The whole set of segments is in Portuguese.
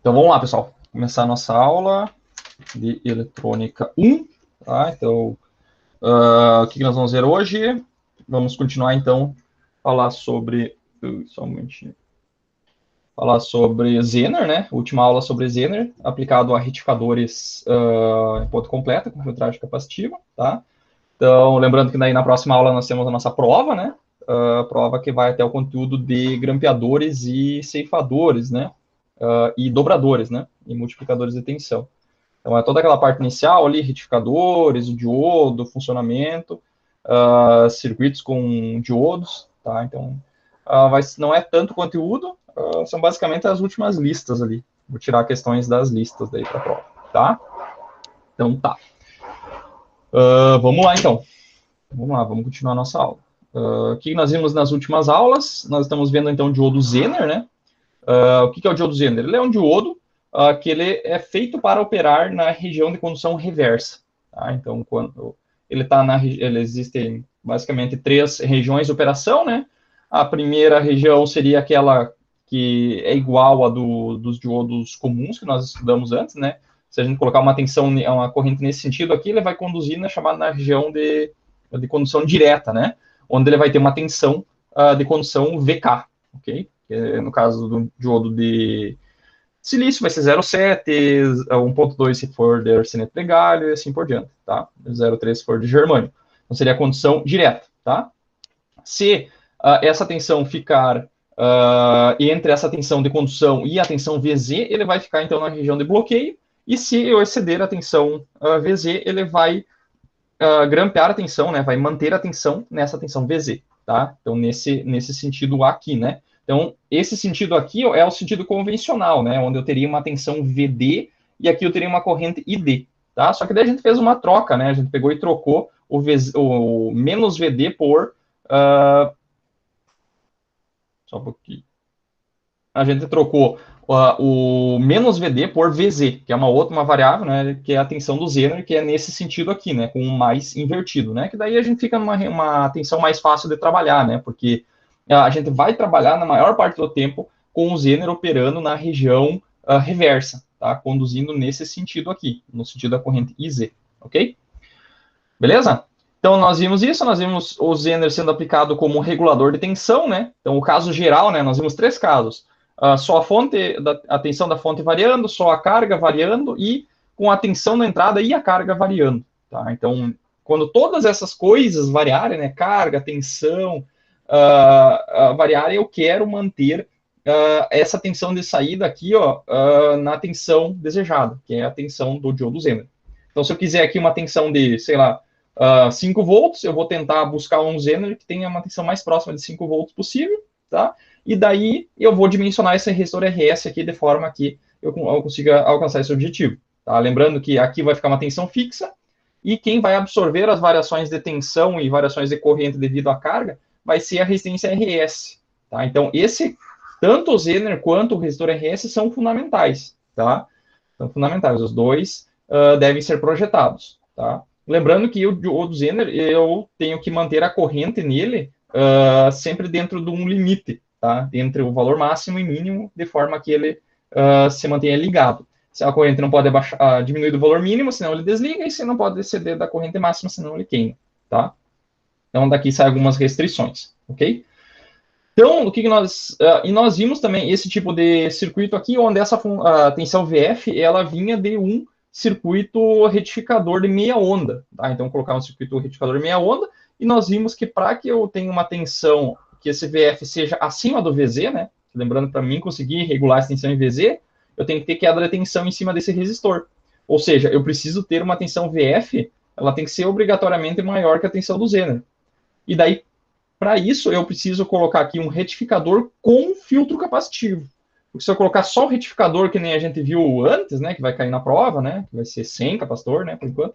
Então vamos lá, pessoal. Começar a nossa aula de eletrônica 1. Tá? Então, o que nós vamos ver hoje? Vamos continuar, então, falar sobre... Só um momentinho. Falar sobre Zener, né? Última aula sobre Zener, aplicado a retificadores em ponto completa, com filtragem capacitiva, tá? Então, lembrando que daí na próxima aula nós temos a nossa prova, né? Prova que vai até o conteúdo de grampeadores e ceifadores, né? E dobradores, né? E multiplicadores de tensão. Então, é toda aquela parte inicial ali, retificadores, o diodo, funcionamento, circuitos com diodos, tá? Então, não é tanto conteúdo, são basicamente as últimas listas ali. Vou tirar questões das listas daí para a prova, tá? Então, tá. Vamos lá, então. Vamos lá, vamos continuar a nossa aula. O que nós vimos nas últimas aulas? Nós estamos vendo, então, o diodo Zener, né? O que é o diodo Zener? Ele é um diodo que ele é feito para operar na região de condução reversa. Tá? Então, quando ele está ele existem basicamente 3 regiões de operação, né? A primeira região seria aquela que é igual a dos diodos comuns que nós estudamos antes, né? Se a gente colocar uma tensão, uma corrente nesse sentido aqui, ele vai conduzir na chamada região de condução direta, né? Onde ele vai ter uma tensão de condução VK, ok? No caso do diodo de silício vai ser 0,7, 1,2 se for de arseneto de galho e assim por diante, tá? 0,3 se for de germânio. Então seria a condução direta, tá? Se essa tensão ficar entre essa tensão de condução e a tensão VZ, ele vai ficar então na região de bloqueio, e se eu exceder a tensão VZ, ele vai grampear a tensão, né? Vai manter a tensão nessa tensão VZ, tá? Então nesse sentido aqui, né? Então, esse sentido aqui é o sentido convencional, né? Onde eu teria uma tensão VD e aqui eu teria uma corrente ID, tá? Só que daí a gente fez uma troca, né? A gente pegou e trocou o menos VD por... só um pouquinho. A gente trocou o menos VD por VZ, que é uma variável, né? Que é a tensão do Zener, que é nesse sentido aqui, né? Com o mais invertido, né? Que daí a gente fica numa tensão mais fácil de trabalhar, né? Porque a gente vai trabalhar na maior parte do tempo com o Zener operando na região reversa, tá? Conduzindo nesse sentido aqui, no sentido da corrente IZ, ok? Beleza? Então, nós vimos isso, nós vimos o Zener sendo aplicado como regulador de tensão, né? Então, o caso geral, né? Nós vimos 3 casos. Só a tensão da fonte variando, só a carga variando e com a tensão da entrada e a carga variando, tá? Então, quando todas essas coisas variarem, né? Carga, tensão, variarem, eu quero manter essa tensão de saída aqui, ó, na tensão desejada, que é a tensão do diodo Zener. Então, se eu quiser aqui uma tensão de, sei lá, 5 volts, eu vou tentar buscar um Zener que tenha uma tensão mais próxima de 5 volts possível, tá? E daí eu vou dimensionar esse resistor RS aqui de forma que eu consiga alcançar esse objetivo, tá? Lembrando que aqui vai ficar uma tensão fixa e quem vai absorver as variações de tensão e variações de corrente devido à carga vai ser a resistência RS, tá? Então, tanto o Zener quanto o resistor RS são fundamentais, tá? São fundamentais, os dois devem ser projetados, tá? Lembrando que o Zener, eu tenho que manter a corrente nele sempre dentro de um limite, tá? Entre o valor máximo e mínimo, de forma que ele se mantenha ligado. Se a corrente não pode diminuir do valor mínimo, senão ele desliga, e se não pode exceder da corrente máxima, senão ele queima, tá? Então, daqui saem algumas restrições, ok? Então, e nós vimos também esse tipo de circuito aqui, onde essa tensão VF, ela vinha de um circuito retificador de meia onda, tá? Então, colocar um circuito retificador de meia onda, e nós vimos que para que eu tenha uma tensão, que esse VF seja acima do VZ, né? Lembrando, para mim conseguir regular essa tensão em VZ, eu tenho que ter queda de tensão em cima desse resistor. Ou seja, eu preciso ter uma tensão VF, ela tem que ser obrigatoriamente maior que a tensão do Zener. E daí, para isso, eu preciso colocar aqui um retificador com filtro capacitivo. Porque se eu colocar só o retificador, que nem a gente viu antes, né, que vai cair na prova, né, que vai ser sem capacitor, né, por enquanto,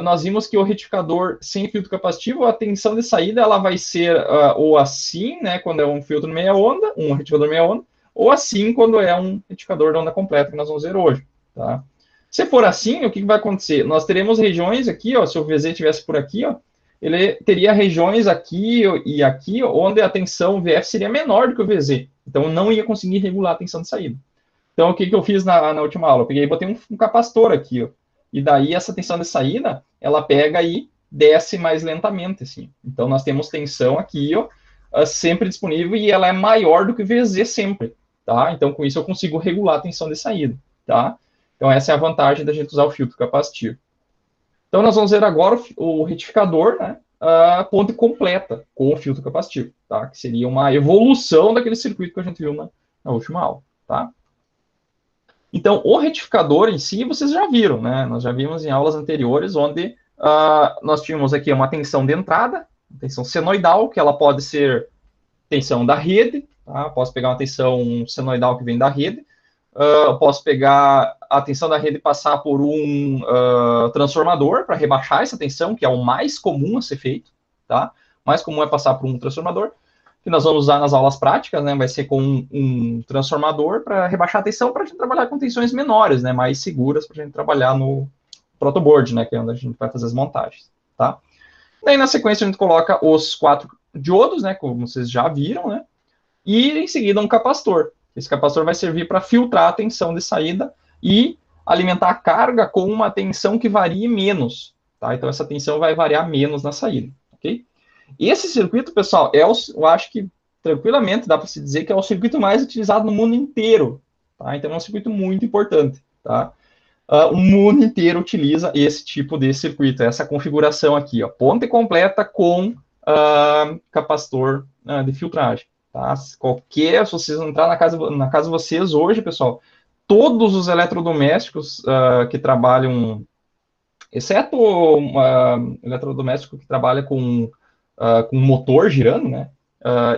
nós vimos que o retificador sem filtro capacitivo, a tensão de saída, ela vai ser ou assim, né, quando é um filtro meia onda, um retificador meia onda, ou assim quando é um retificador de onda completa, que nós vamos ver hoje, tá? Se for assim, o que vai acontecer? Nós teremos regiões aqui, ó, se o VZ estivesse por aqui, ó, ele teria regiões aqui e aqui, onde a tensão VF seria menor do que o VZ. Então, não ia conseguir regular a tensão de saída. Então, o que, que eu fiz na última aula? Eu peguei e botei um capacitor aqui, ó. E daí, essa tensão de saída, ela pega e desce mais lentamente, assim. Então, nós temos tensão aqui, ó, sempre disponível, e ela é maior do que o VZ sempre, tá? Então, com isso, eu consigo regular a tensão de saída, tá? Então, essa é a vantagem da gente usar o filtro capacitivo. Então, nós vamos ver agora o retificador, né? A ponte completa com o filtro capacitivo, tá? Que seria uma evolução daquele circuito que a gente viu na última aula, tá? Então, o retificador em si, vocês já viram, né? Nós já vimos em aulas anteriores, onde nós tínhamos aqui uma tensão de entrada, tensão senoidal, que ela pode ser tensão da rede, tá? Posso pegar uma tensão senoidal que vem da rede, posso pegar a tensão da rede e passar por um transformador para rebaixar essa tensão, que é o mais comum a ser feito, tá? O mais comum é passar por um transformador, que nós vamos usar nas aulas práticas, né? Vai ser com um transformador para rebaixar a tensão, para a gente trabalhar com tensões menores, né? Mais seguras para a gente trabalhar no protoboard, né? Que é onde a gente vai fazer as montagens, tá? Daí, na sequência, a gente coloca os 4 diodos, né? Como vocês já viram, né? E, em seguida, um capacitor. Esse capacitor vai servir para filtrar a tensão de saída e alimentar a carga com uma tensão que varie menos, tá? Então, essa tensão vai variar menos na saída, ok? Esse circuito, pessoal, eu acho que tranquilamente dá para se dizer que é o circuito mais utilizado no mundo inteiro, tá? Então é um circuito muito importante, tá? O mundo inteiro utiliza esse tipo de circuito, essa configuração aqui, ó, ponte completa com capacitor de filtragem, tá? Se vocês entrar na casa de vocês hoje, pessoal, todos os eletrodomésticos que trabalham, exceto eletrodoméstico que trabalha com motor girando, né?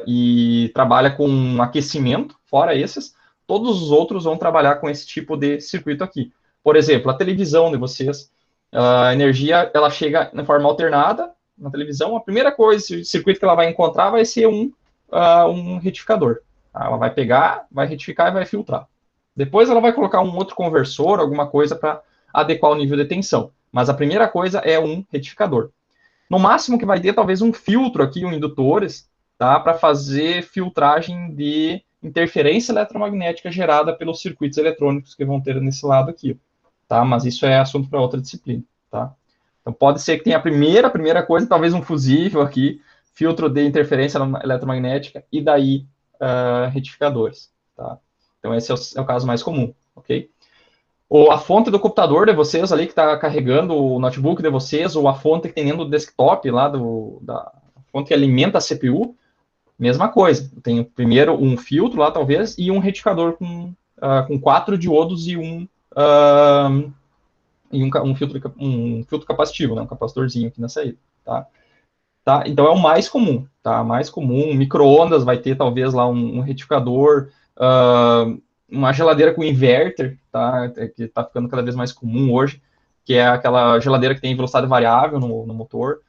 E trabalha com aquecimento, fora esses, todos os outros vão trabalhar com esse tipo de circuito aqui. Por exemplo, a televisão de vocês, a energia, ela chega na forma alternada na televisão, a primeira coisa, o circuito que ela vai encontrar vai ser um retificador. Ela vai pegar, vai retificar e vai filtrar. Depois ela vai colocar um outro conversor, alguma coisa para adequar o nível de tensão. Mas a primeira coisa é um retificador. No máximo que vai ter talvez um filtro aqui, um indutores, tá, para fazer filtragem de interferência eletromagnética gerada pelos circuitos eletrônicos que vão ter nesse lado aqui, tá? Mas isso é assunto para outra disciplina, tá? Então pode ser que tenha a primeira coisa, talvez um fusível aqui, filtro de interferência eletromagnética e daí retificadores, tá? Então esse é o caso mais comum, ok? Ou a fonte do computador de vocês ali que está carregando o notebook de vocês, ou a fonte que tem dentro do desktop lá, da fonte que alimenta a CPU, mesma coisa. Tem primeiro um filtro lá, talvez, e um retificador com 4 diodos um filtro capacitivo, né, um capacitorzinho aqui na saída, tá? Então é o mais comum, tá? Mais comum, micro-ondas vai ter talvez lá um retificador, uma geladeira com inverter, tá? Que está ficando cada vez mais comum hoje, que é aquela geladeira que tem velocidade variável no motor.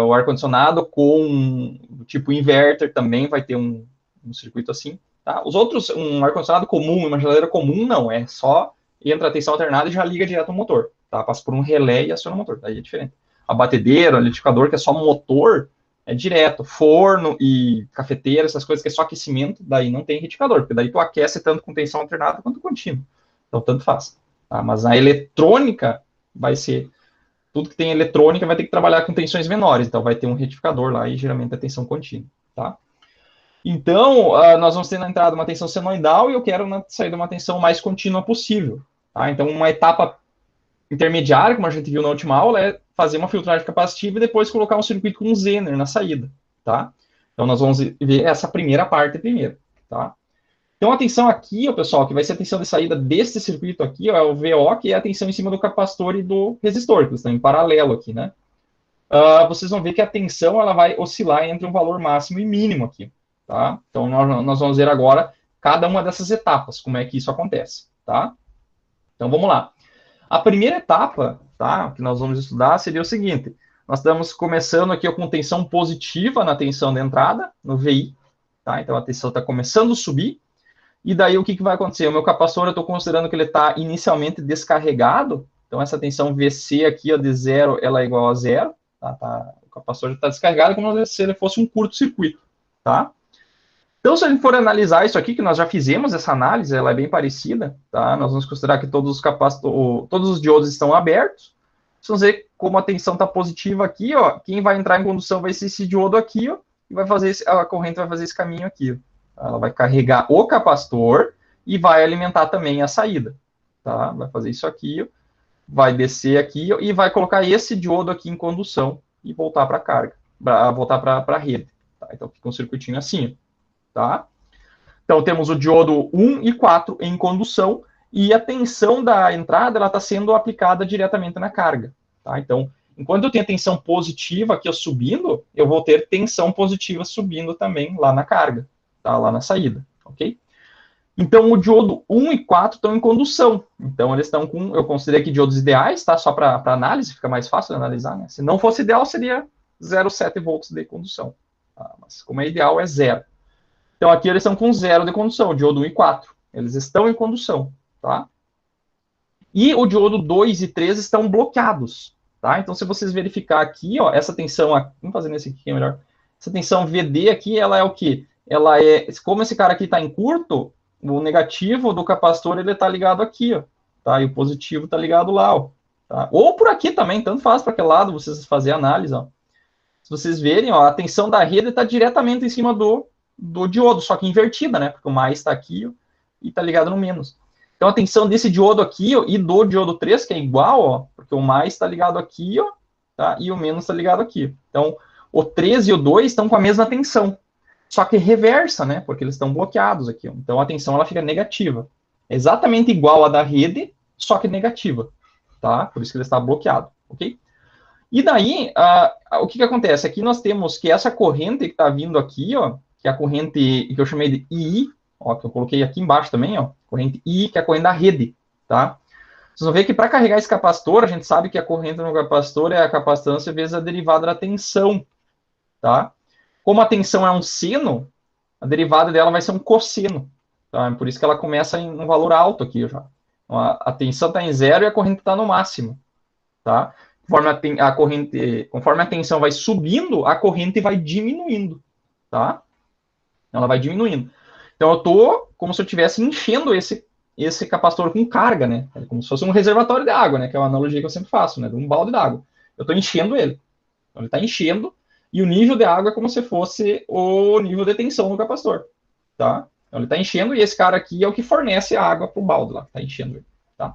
O ar-condicionado com tipo inverter também vai ter um circuito assim, tá? Os outros, um ar-condicionado comum, uma geladeira comum, não, é só entra a tensão alternada e já liga direto ao motor, tá? Passa por um relé e aciona o motor, daí é diferente. A batedeira, o liquidificador, que é só motor, é direto. Forno e cafeteira, essas coisas que é só aquecimento, daí não tem retificador, porque daí tu aquece tanto com tensão alternada quanto contínua. Então, tanto faz. Tá? Mas a eletrônica vai ser... Tudo que tem eletrônica vai ter que trabalhar com tensões menores, então vai ter um retificador lá e geralmente é tensão contínua, tá? Então, nós vamos ter na entrada uma tensão senoidal e eu quero na saída uma tensão mais contínua possível, tá? Então, uma etapa intermediária, como a gente viu na última aula, é fazer uma filtragem capacitiva e depois colocar um circuito com um Zener na saída, tá? Então, nós vamos ver essa primeira parte primeiro, tá? Então, a tensão aqui, ó, pessoal, que vai ser a tensão de saída desse circuito aqui, ó, é o VO, que é a tensão em cima do capacitor e do resistor, que estão em paralelo aqui, né? Vocês vão ver que a tensão ela vai oscilar entre um valor máximo e mínimo aqui, tá? Então, nós vamos ver agora cada uma dessas etapas, como é que isso acontece, tá? Então, vamos lá. A primeira etapa, tá, que nós vamos estudar seria o seguinte: nós estamos começando aqui com tensão positiva na tensão de entrada, no VI, tá? Então a tensão está começando a subir, e daí o que vai acontecer? O meu capacitor, eu estou considerando que ele está inicialmente descarregado, então essa tensão VC aqui, ó, de zero, ela é igual a zero, tá? O capacitor já está descarregado como se ele fosse um curto-circuito, tá? Então, se a gente for analisar isso aqui, que nós já fizemos essa análise, ela é bem parecida, tá? Nós vamos considerar que todos os diodos estão abertos. Vamos ver como a tensão está positiva aqui, ó. Quem vai entrar em condução vai ser esse diodo aqui, ó, e vai fazer a corrente vai fazer esse caminho aqui. Ó. Ela vai carregar o capacitor e vai alimentar também a saída, tá? Vai fazer isso aqui, ó, vai descer aqui, ó, e vai colocar esse diodo aqui em condução e voltar para a carga, voltar para a rede. Tá? Então fica um circuitinho assim, ó. Tá? Então, temos o diodo 1 e 4 em condução, e a tensão da entrada está sendo aplicada diretamente na carga. Tá? Então, enquanto eu tenho a tensão positiva aqui ó, subindo, eu vou ter tensão positiva subindo também lá na carga, tá? Lá na saída. Ok? Então, o diodo 1 e 4 estão em condução. Então, eles estão com, eu considerei aqui diodos ideais, tá? Só para análise, fica mais fácil de analisar. Né? Se não fosse ideal, seria 0,7 volts de condução. Tá? Mas como é ideal, é 0. Então, aqui eles estão com 0 de condução, o diodo 1 e 4. Eles estão em condução, tá? E o diodo 2 e 3 estão bloqueados, tá? Então, se vocês verificar aqui, ó, essa tensão aqui, vamos fazer nesse aqui que é melhor. Essa tensão VD aqui, ela é o quê? Ela é, como esse cara aqui está em curto, o negativo do capacitor, ele está ligado aqui, ó, tá? E o positivo está ligado lá, ó, tá? Ou por aqui também, tanto faz para aquele lado, vocês fazerem a análise, ó. Se vocês verem, ó, a tensão da rede está diretamente em cima do diodo, só que invertida, né? Porque o mais está aqui ó, e está ligado no menos. Então, a tensão desse diodo aqui ó, e do diodo 3, que é igual, ó, porque o mais está ligado aqui ó, tá? E o menos está ligado aqui. Então, o 3 e o 2 estão com a mesma tensão, só que reversa, né? Porque eles estão bloqueados aqui. Ó. Então, a tensão ela fica negativa. É exatamente igual à da rede, só que negativa, tá? Por isso que ele está bloqueado, ok? E daí, o que acontece? Aqui nós temos que essa corrente que está vindo aqui, ó, que é a corrente que eu chamei de II, ó, que eu coloquei aqui embaixo também, ó, corrente I, que é a corrente da rede, tá? Vocês vão ver que para carregar esse capacitor, a gente sabe que a corrente no capacitor é a capacitância vezes a derivada da tensão, tá? Como a tensão é um seno, a derivada dela vai ser um cosseno, tá? Por isso que ela começa em um valor alto aqui já. Então, a tensão está em 0 e a corrente está no máximo, tá? Conforme a tensão vai subindo, a corrente vai diminuindo, tá? Ela vai diminuindo. Então, eu estou como se eu estivesse enchendo esse capacitor com carga, né? É como se fosse um reservatório de água, né? Que é uma analogia que eu sempre faço, né? De um balde d'água. Eu estou enchendo ele. Então, ele está enchendo e o nível de água é como se fosse o nível de tensão no capacitor, tá? Então, ele está enchendo e esse cara aqui é o que fornece a água para o balde lá. Está enchendo ele, tá?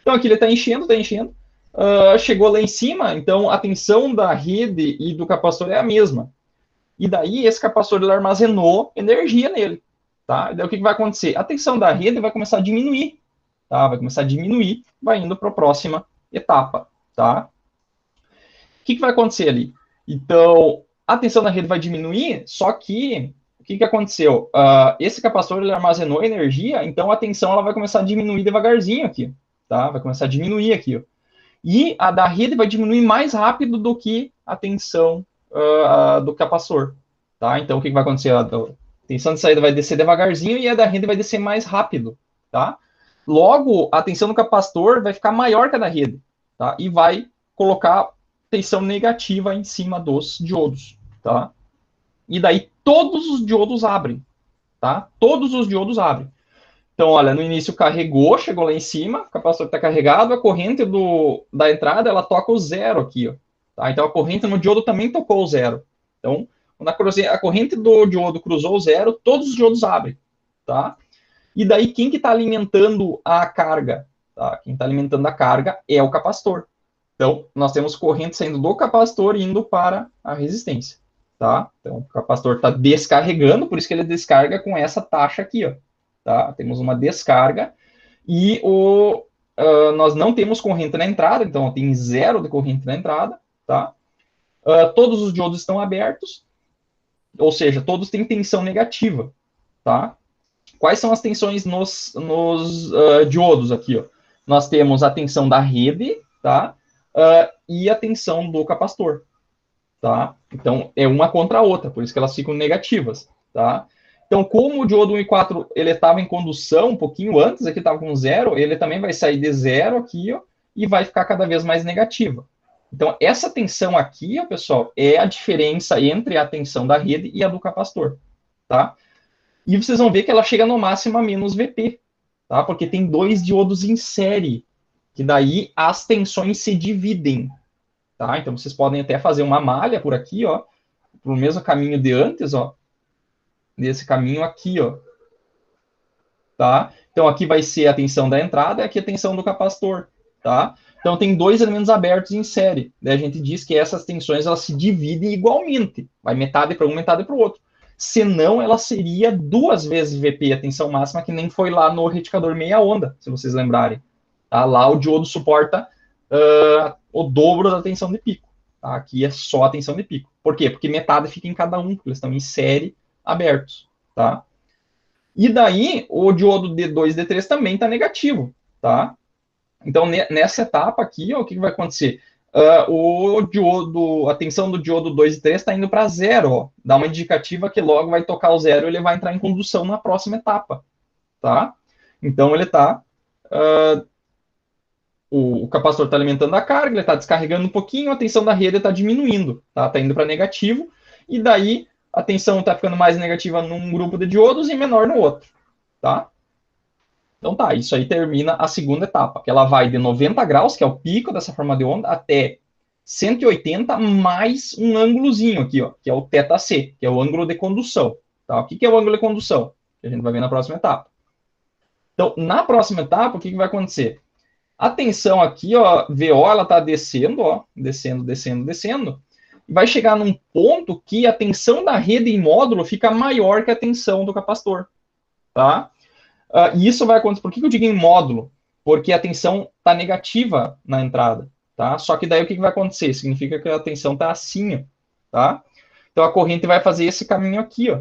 Então, aqui ele está enchendo, está enchendo. Chegou lá em cima, então a tensão da rede e do capacitor é a mesma. E daí esse capacitor ele armazenou energia nele, tá? E daí o que vai acontecer? A tensão da rede vai começar a diminuir, tá? Vai começar a diminuir, vai indo para a próxima etapa, tá? O que vai acontecer ali? Então, a tensão da rede vai diminuir, só que o que aconteceu? Esse capacitor ele armazenou energia, então a tensão ela vai começar a diminuir devagarzinho aqui, tá? Vai começar a diminuir aqui, ó. E a da rede vai diminuir mais rápido do que a tensão do capacitor, tá? Então, o que vai acontecer? A tensão de saída vai descer devagarzinho e a da rede vai descer mais rápido, tá? Logo, a tensão do capacitor vai ficar maior que a da rede, tá? E vai colocar tensão negativa em cima dos diodos, tá? E daí todos os diodos abrem, tá? Todos os diodos abrem. Então, olha, no início carregou, chegou lá em cima, o capacitor está carregado, a corrente da entrada, ela toca o 0 aqui, ó. Tá? Então, a corrente no diodo também tocou o 0. Então, quando a corrente do diodo cruzou o 0, todos os diodos abrem, tá? E daí, quem que está alimentando a carga? Tá? Quem está alimentando a carga é o capacitor. Então, nós temos corrente saindo do capacitor e indo para a resistência, tá? Então, o capacitor está descarregando, por isso que ele descarga com essa taxa aqui, ó. Tá? Temos uma descarga e nós não temos corrente na entrada, então tem 0 de corrente na entrada, tá? Todos os diodos estão abertos, ou seja, todos têm tensão negativa, tá? Quais são as tensões nos diodos aqui, ó? Nós temos a tensão da rede, tá? E a tensão do capacitor, tá? Então, é uma contra a outra, por isso que elas ficam negativas, tá? Então, como o diodo 1 e 4 ele estava em condução um pouquinho antes, aqui estava com 0, ele também vai sair de 0 aqui, ó, e vai ficar cada vez mais negativa. Então, essa tensão aqui, ó, pessoal, é a diferença entre a tensão da rede e a do capacitor, tá? E vocês vão ver que ela chega no máximo a menos VP, tá? Porque tem 2 diodos em série, que daí as tensões se dividem, tá? Então vocês podem até fazer uma malha por aqui, ó, pro mesmo caminho de antes, ó, desse caminho aqui, ó, tá? Então aqui vai ser a tensão da entrada e aqui a tensão do capacitor, tá? Então tem 2 elementos abertos em série. Daí a gente diz que essas tensões elas se dividem igualmente, vai metade para um, metade para o outro. Senão ela seria 2 vezes VP a tensão máxima, que nem foi lá no retificador meia onda, se vocês lembrarem. Tá? Lá o diodo suporta o dobro da tensão de pico. Tá? Aqui é só a tensão de pico. Por quê? Porque metade fica em cada um, porque eles estão em série abertos. Tá? E daí, o diodo D2 e D3 também está negativo, tá? Então, nessa etapa aqui, ó, o que vai acontecer? O diodo, a tensão do diodo 2 e 3 está indo para zero, ó. Dá uma indicativa que logo vai tocar o zero e ele vai entrar em condução na próxima etapa, tá? Então, ele está... o capacitor está alimentando a carga, ele está descarregando um pouquinho, a tensão da rede está diminuindo, tá? Está indo para negativo, e daí a tensão está ficando mais negativa num grupo de diodos e menor no outro, tá? Então tá, isso aí termina a segunda etapa, que ela vai de 90 graus, que é o pico dessa forma de onda, até 180 mais um ângulozinho aqui, ó, que é o θc, que é o ângulo de condução. Tá? O que é o ângulo de condução? Que a gente vai ver na próxima etapa. Então, na próxima etapa, o que vai acontecer? A tensão aqui, ó, VO, ela está descendo, ó, descendo, descendo, descendo, e vai chegar num ponto que a tensão da rede em módulo fica maior que a tensão do capacitor, tá? E isso vai acontecer. Por que eu digo em módulo? Porque a tensão está negativa na entrada, tá? Só que daí o que vai acontecer? Significa que a tensão está assim, tá? Então a corrente vai fazer esse caminho aqui, ó,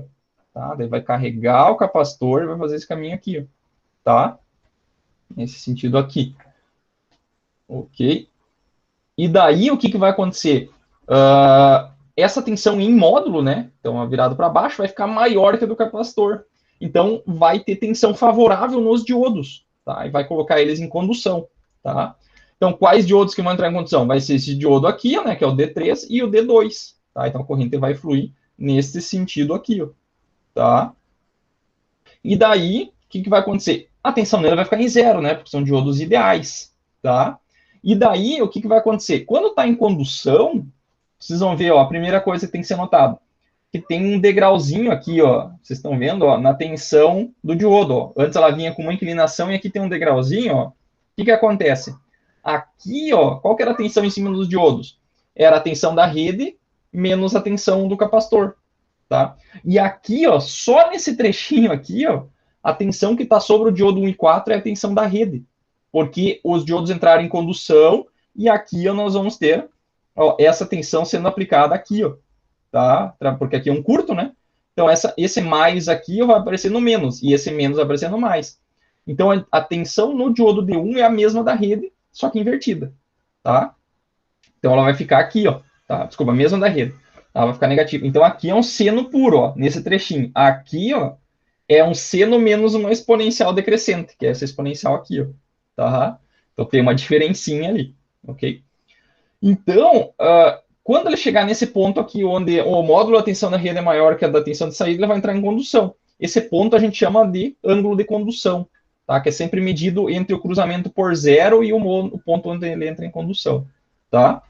tá? Daí vai carregar o capacitor e vai fazer esse caminho aqui, ó, tá? Nesse sentido aqui. Ok? E daí o que vai acontecer? Essa tensão em módulo, né? Então a virada para baixo vai ficar maior que a do capacitor. Então vai ter tensão favorável nos diodos, tá? E vai colocar eles em condução, tá? Então quais diodos que vão entrar em condução? Vai ser esse diodo aqui, né? Que é o D3 e o D2, tá? Então a corrente vai fluir nesse sentido aqui, ó, tá? E daí o que vai acontecer? A tensão nele vai ficar em zero, né? Porque são diodos ideais, tá? E daí, o que vai acontecer? Quando está em condução, vocês vão ver, ó, a primeira coisa que tem que ser notado, que tem um degrauzinho aqui, ó, vocês estão vendo, ó, na tensão do diodo, ó. Antes ela vinha com uma inclinação e aqui tem um degrauzinho, ó. O que acontece? Aqui, ó, qual que era a tensão em cima dos diodos? Era a tensão da rede menos a tensão do capacitor, tá? E aqui, ó, só nesse trechinho aqui, ó, a tensão que está sobre o diodo 1 e 4 é a tensão da rede, porque os diodos entraram em condução e aqui ó, nós vamos ter ó, essa tensão sendo aplicada aqui, ó, tá? Porque aqui é um curto, né? Então esse mais aqui vai aparecer no menos e esse menos vai aparecer no mais. Então a tensão no diodo D1 é a mesma da rede, só que invertida, tá? Então ela vai ficar aqui, ó, tá? Desculpa, a mesma da rede. Ela vai ficar negativa. Então aqui é um seno puro, ó, nesse trechinho. Aqui, ó, é um seno menos uma exponencial decrescente, que é essa exponencial aqui, ó. Tá? Então tem uma diferencinha ali, ok? Então, quando ele chegar nesse ponto aqui, onde o módulo da tensão da rede é maior que a da tensão de saída, ele vai entrar em condução. Esse ponto a gente chama de ângulo de condução, tá? Que é sempre medido entre o cruzamento por zero e o ponto onde ele entra em condução, tá?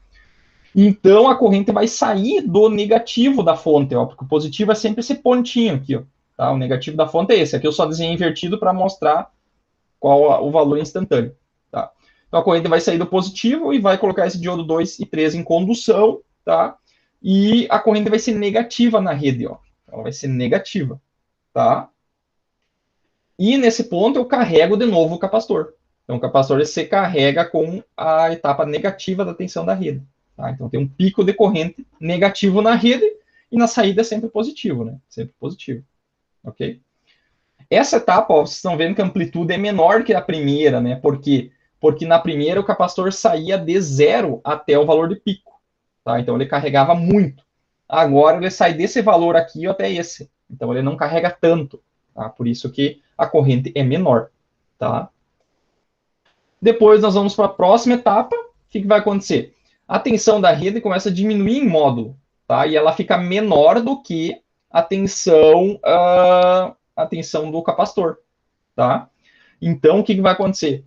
Então, a corrente vai sair do negativo da fonte, ó, porque o positivo é sempre esse pontinho aqui, ó, tá? O negativo da fonte é esse. Aqui eu só desenhei invertido para mostrar qual o valor instantâneo, tá? Então, a corrente vai sair do positivo e vai colocar esse diodo 2 e 3 em condução, tá? E a corrente vai ser negativa na rede, ó. Ela vai ser negativa, tá? E nesse ponto eu carrego de novo o capacitor. Então, o capacitor se carrega com a etapa negativa da tensão da rede. Tá? Então, tem um pico de corrente negativo na rede e na saída é sempre positivo, né? Sempre positivo, ok? Essa etapa, ó, vocês estão vendo que a amplitude é menor que a primeira, né? Por quê? Porque na primeira o capacitor saía de zero até o valor de pico, tá? Então ele carregava muito. Agora ele sai desse valor aqui até esse. Então ele não carrega tanto, tá? Por isso que a corrente é menor, tá? Depois nós vamos para a próxima etapa. O que vai acontecer? A tensão da rede começa a diminuir em módulo, tá? E ela fica menor do que a tensão a tensão do capacitor, tá? Então, o que vai acontecer?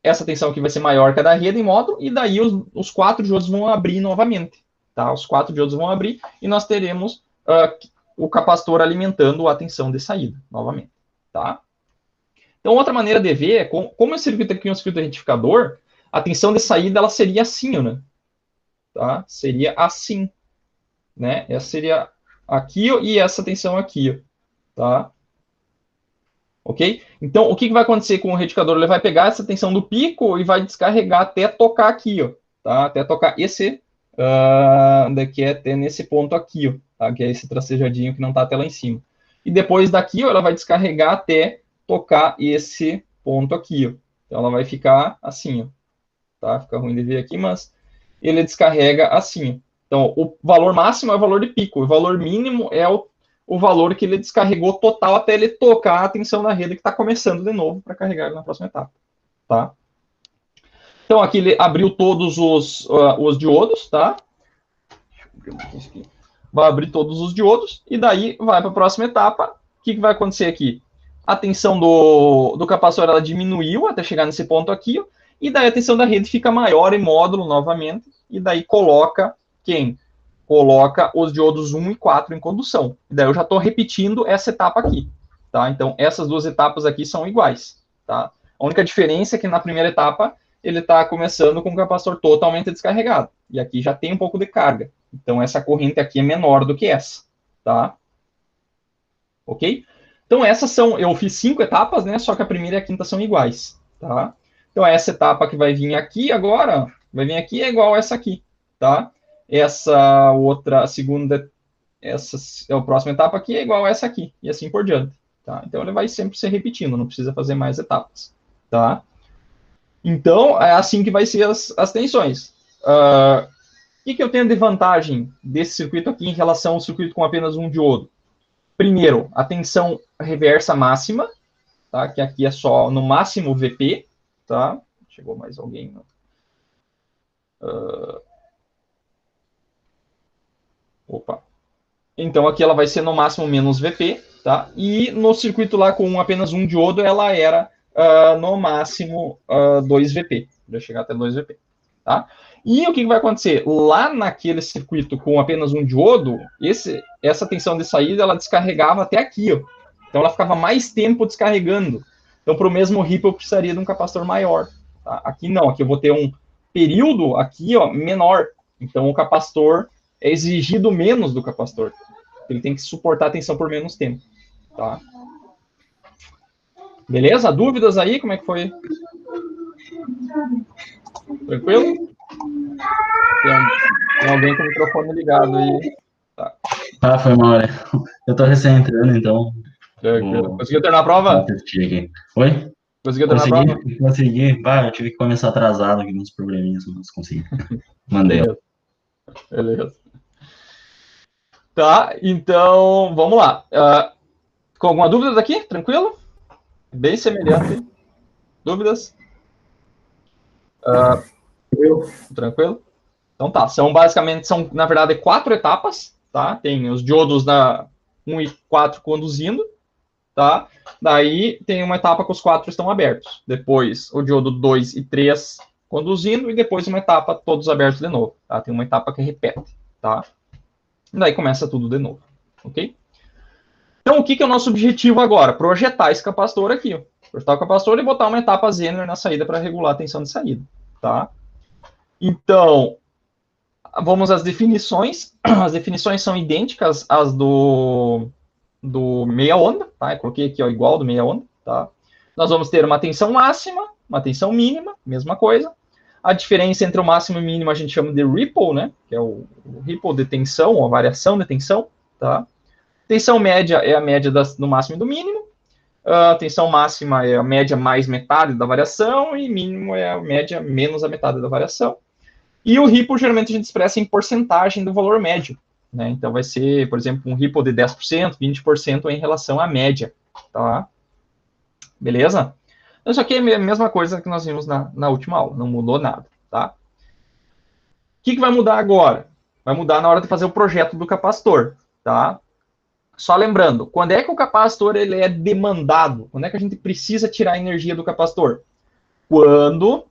Essa tensão aqui vai ser maior que a da rede em módulo, e daí os 4 diodos vão abrir novamente, tá? Os 4 diodos vão abrir, e nós teremos o capacitor alimentando a tensão de saída, novamente, tá? Então, outra maneira de ver é, como esse circuito aqui é um circuito retificador, a tensão de saída, ela seria assim, né? Tá? Seria assim, né? Essa seria aqui, ó, e essa tensão aqui, ó, tá? Ok? Então, o que vai acontecer com o retificador? Ele vai pegar essa tensão do pico e vai descarregar até tocar aqui, ó, tá? Até tocar esse, daqui até nesse ponto aqui, ó, tá? Que é esse tracejadinho que não está até lá em cima. E depois daqui, ó, ela vai descarregar até tocar esse ponto aqui, ó. Então, ela vai ficar assim, ó, tá? Fica ruim de ver aqui, mas ele descarrega assim. Então, o valor máximo é o valor de pico, o valor mínimo é o valor que ele descarregou total até ele tocar a tensão na rede que está começando de novo para carregar na próxima etapa, tá? Então, aqui ele abriu todos os diodos, tá? Vai abrir todos os diodos e daí vai para a próxima etapa. O que vai acontecer aqui? A tensão do capacitor ela diminuiu até chegar nesse ponto aqui, ó, e daí a tensão da rede fica maior em módulo novamente, e daí coloca quem? Coloca os diodos 1 e 4 em condução. E daí eu já estou repetindo essa etapa aqui, tá? Então, essas duas etapas aqui são iguais, tá? A única diferença é que na primeira etapa ele está começando com o capacitor totalmente descarregado, e aqui já tem um pouco de carga. Então, essa corrente aqui é menor do que essa, tá? Ok? Então, essas são, eu fiz 5 etapas, né? Só que a primeira e a quinta são iguais, tá? Então, essa etapa que vai vir aqui agora, vai vir aqui é igual a essa aqui, tá? Essa outra, a segunda, essa é a próxima etapa aqui é igual a essa aqui, e assim por diante, tá? Então, ele vai sempre se repetindo, não precisa fazer mais etapas, tá? Então, é assim que vai ser as tensões. O que eu tenho de vantagem desse circuito aqui em relação ao circuito com apenas um diodo? Primeiro, a tensão reversa máxima, tá? Que aqui é só no máximo VP, tá? Chegou mais alguém? Opa. Então aqui ela vai ser no máximo menos VP, tá? E no circuito lá com apenas um diodo, ela era no máximo 2 VP. Vai chegar até 2 VP, tá? E o que vai acontecer? Lá naquele circuito com apenas um diodo, essa tensão de saída, ela descarregava até aqui, ó. Então ela ficava mais tempo descarregando. Então, para o mesmo ripple, eu precisaria de um capacitor maior. Tá? Aqui não, aqui eu vou ter um período aqui, ó, menor. Então o capacitor é exigido menos do capacitor. Ele tem que suportar a tensão por menos tempo. Tá? Beleza? Dúvidas aí? Como é que foi? Tranquilo? Tem alguém com o microfone ligado aí. Tá. Ah, foi mal, né? Eu tô recém entrando, então. Tranquilo. Conseguiu terminar a prova? Oi? Conseguiu terminar a prova? Consegui. Bah, eu tive que começar atrasado aqui nos probleminhas, mas consegui. Mandei. Beleza. Tá, então, vamos lá. Com alguma dúvida daqui? Tranquilo? Bem semelhante. Dúvidas? Tranquilo? Então tá, basicamente, na verdade, 4 etapas, tá? Tem os diodos da 1 e 4 conduzindo, tá? Daí tem uma etapa que os 4 estão abertos. Depois o diodo 2 e 3 conduzindo, e depois uma etapa todos abertos de novo, tá? Tem uma etapa que repete, tá? Daí começa tudo de novo, ok? Então, o que é o nosso objetivo agora? Projetar esse capacitor aqui, ó. Projetar o capacitor e botar uma etapa Zener na saída para regular a tensão de saída, tá? Então, vamos às definições. As definições são idênticas às do meia onda, tá? Eu coloquei aqui, ó, igual do meia onda, tá? Nós vamos ter uma tensão máxima, uma tensão mínima, mesma coisa. A diferença entre o máximo e o mínimo a gente chama de ripple, né? Que é o ripple de tensão, ou a variação de tensão, tá? Tensão média é a média do máximo e do mínimo. A tensão máxima é a média mais metade da variação, e mínimo é a média menos a metade da variação. E o ripple, geralmente, a gente expressa em porcentagem do valor médio, né? Então, vai ser, por exemplo, um ripple de 10%, 20% em relação à média, tá? Beleza? Então, isso aqui é a mesma coisa que nós vimos na última aula, não mudou nada, tá? O que vai mudar agora? Vai mudar na hora de fazer o projeto do capacitor, tá? Só lembrando, quando é que o capacitor ele é demandado? Quando é que a gente precisa tirar a energia do capacitor? Quando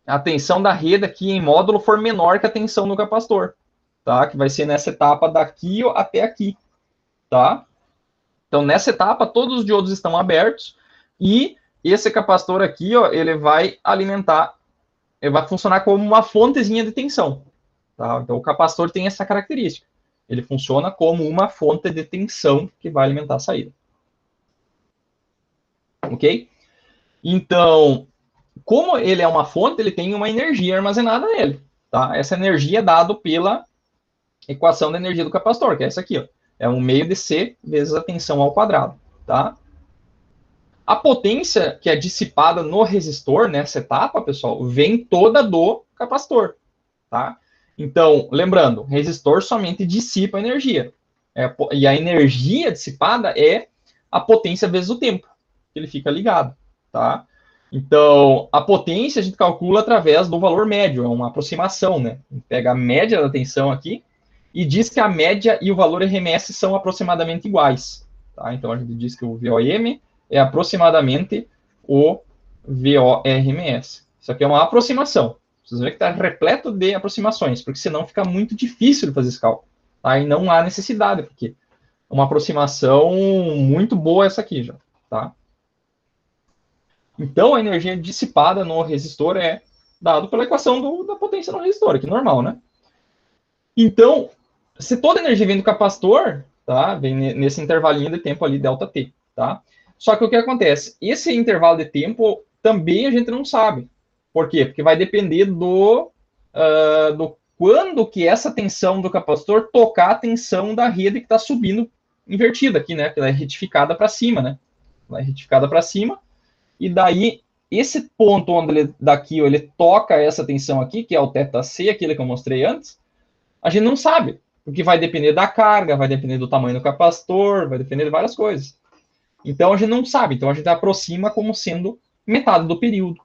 a tensão da rede aqui em módulo for menor que a tensão do capacitor, tá? Que vai ser nessa etapa daqui até aqui, tá? Então, nessa etapa, todos os diodos estão abertos e esse capacitor aqui, ó, ele vai alimentar, ele vai funcionar como uma fontezinha de tensão, tá? Então, o capacitor tem essa característica. Ele funciona como uma fonte de tensão que vai alimentar a saída. Ok? Então, como ele é uma fonte, ele tem uma energia armazenada nele. Tá? Essa energia é dada pela equação da energia do capacitor, que é essa aqui. Ó. É 1 meio de C vezes a tensão ao quadrado. Tá? A potência que é dissipada no resistor, nessa etapa, pessoal, vem toda do capacitor. Tá? Então, lembrando, resistor somente dissipa energia. E a energia dissipada é a potência vezes o tempo, que ele fica ligado. Tá? Então, a potência a gente calcula através do valor médio, é uma aproximação, né? A gente pega a média da tensão aqui e diz que a média e o valor RMS são aproximadamente iguais. Tá? Então, a gente diz que o VOM é aproximadamente o VORMS. Isso aqui é uma aproximação. Vocês verem que está repleto de aproximações, porque senão fica muito difícil de fazer esse cálculo. Tá? E não há necessidade, porque é uma aproximação muito boa essa aqui já. Tá? Então, a energia dissipada no resistor é dado pela equação da potência no resistor, que é normal, né? Então, se toda a energia vem do capacitor, tá? Vem nesse intervalinho de tempo ali, ΔT, tá? Só que o que acontece? Esse intervalo de tempo também a gente não sabe. Por quê? Porque vai depender do quando que essa tensão do capacitor tocar a tensão da rede que está subindo invertida aqui, né? Que ela é retificada para cima, né? Ela é retificada para cima. E daí, esse ponto onde ele, daqui, ele toca essa tensão aqui, que é o θc, aquele que eu mostrei antes, a gente não sabe, porque vai depender da carga, vai depender do tamanho do capacitor, vai depender de várias coisas. Então, a gente não sabe, então a gente aproxima como sendo metade do período,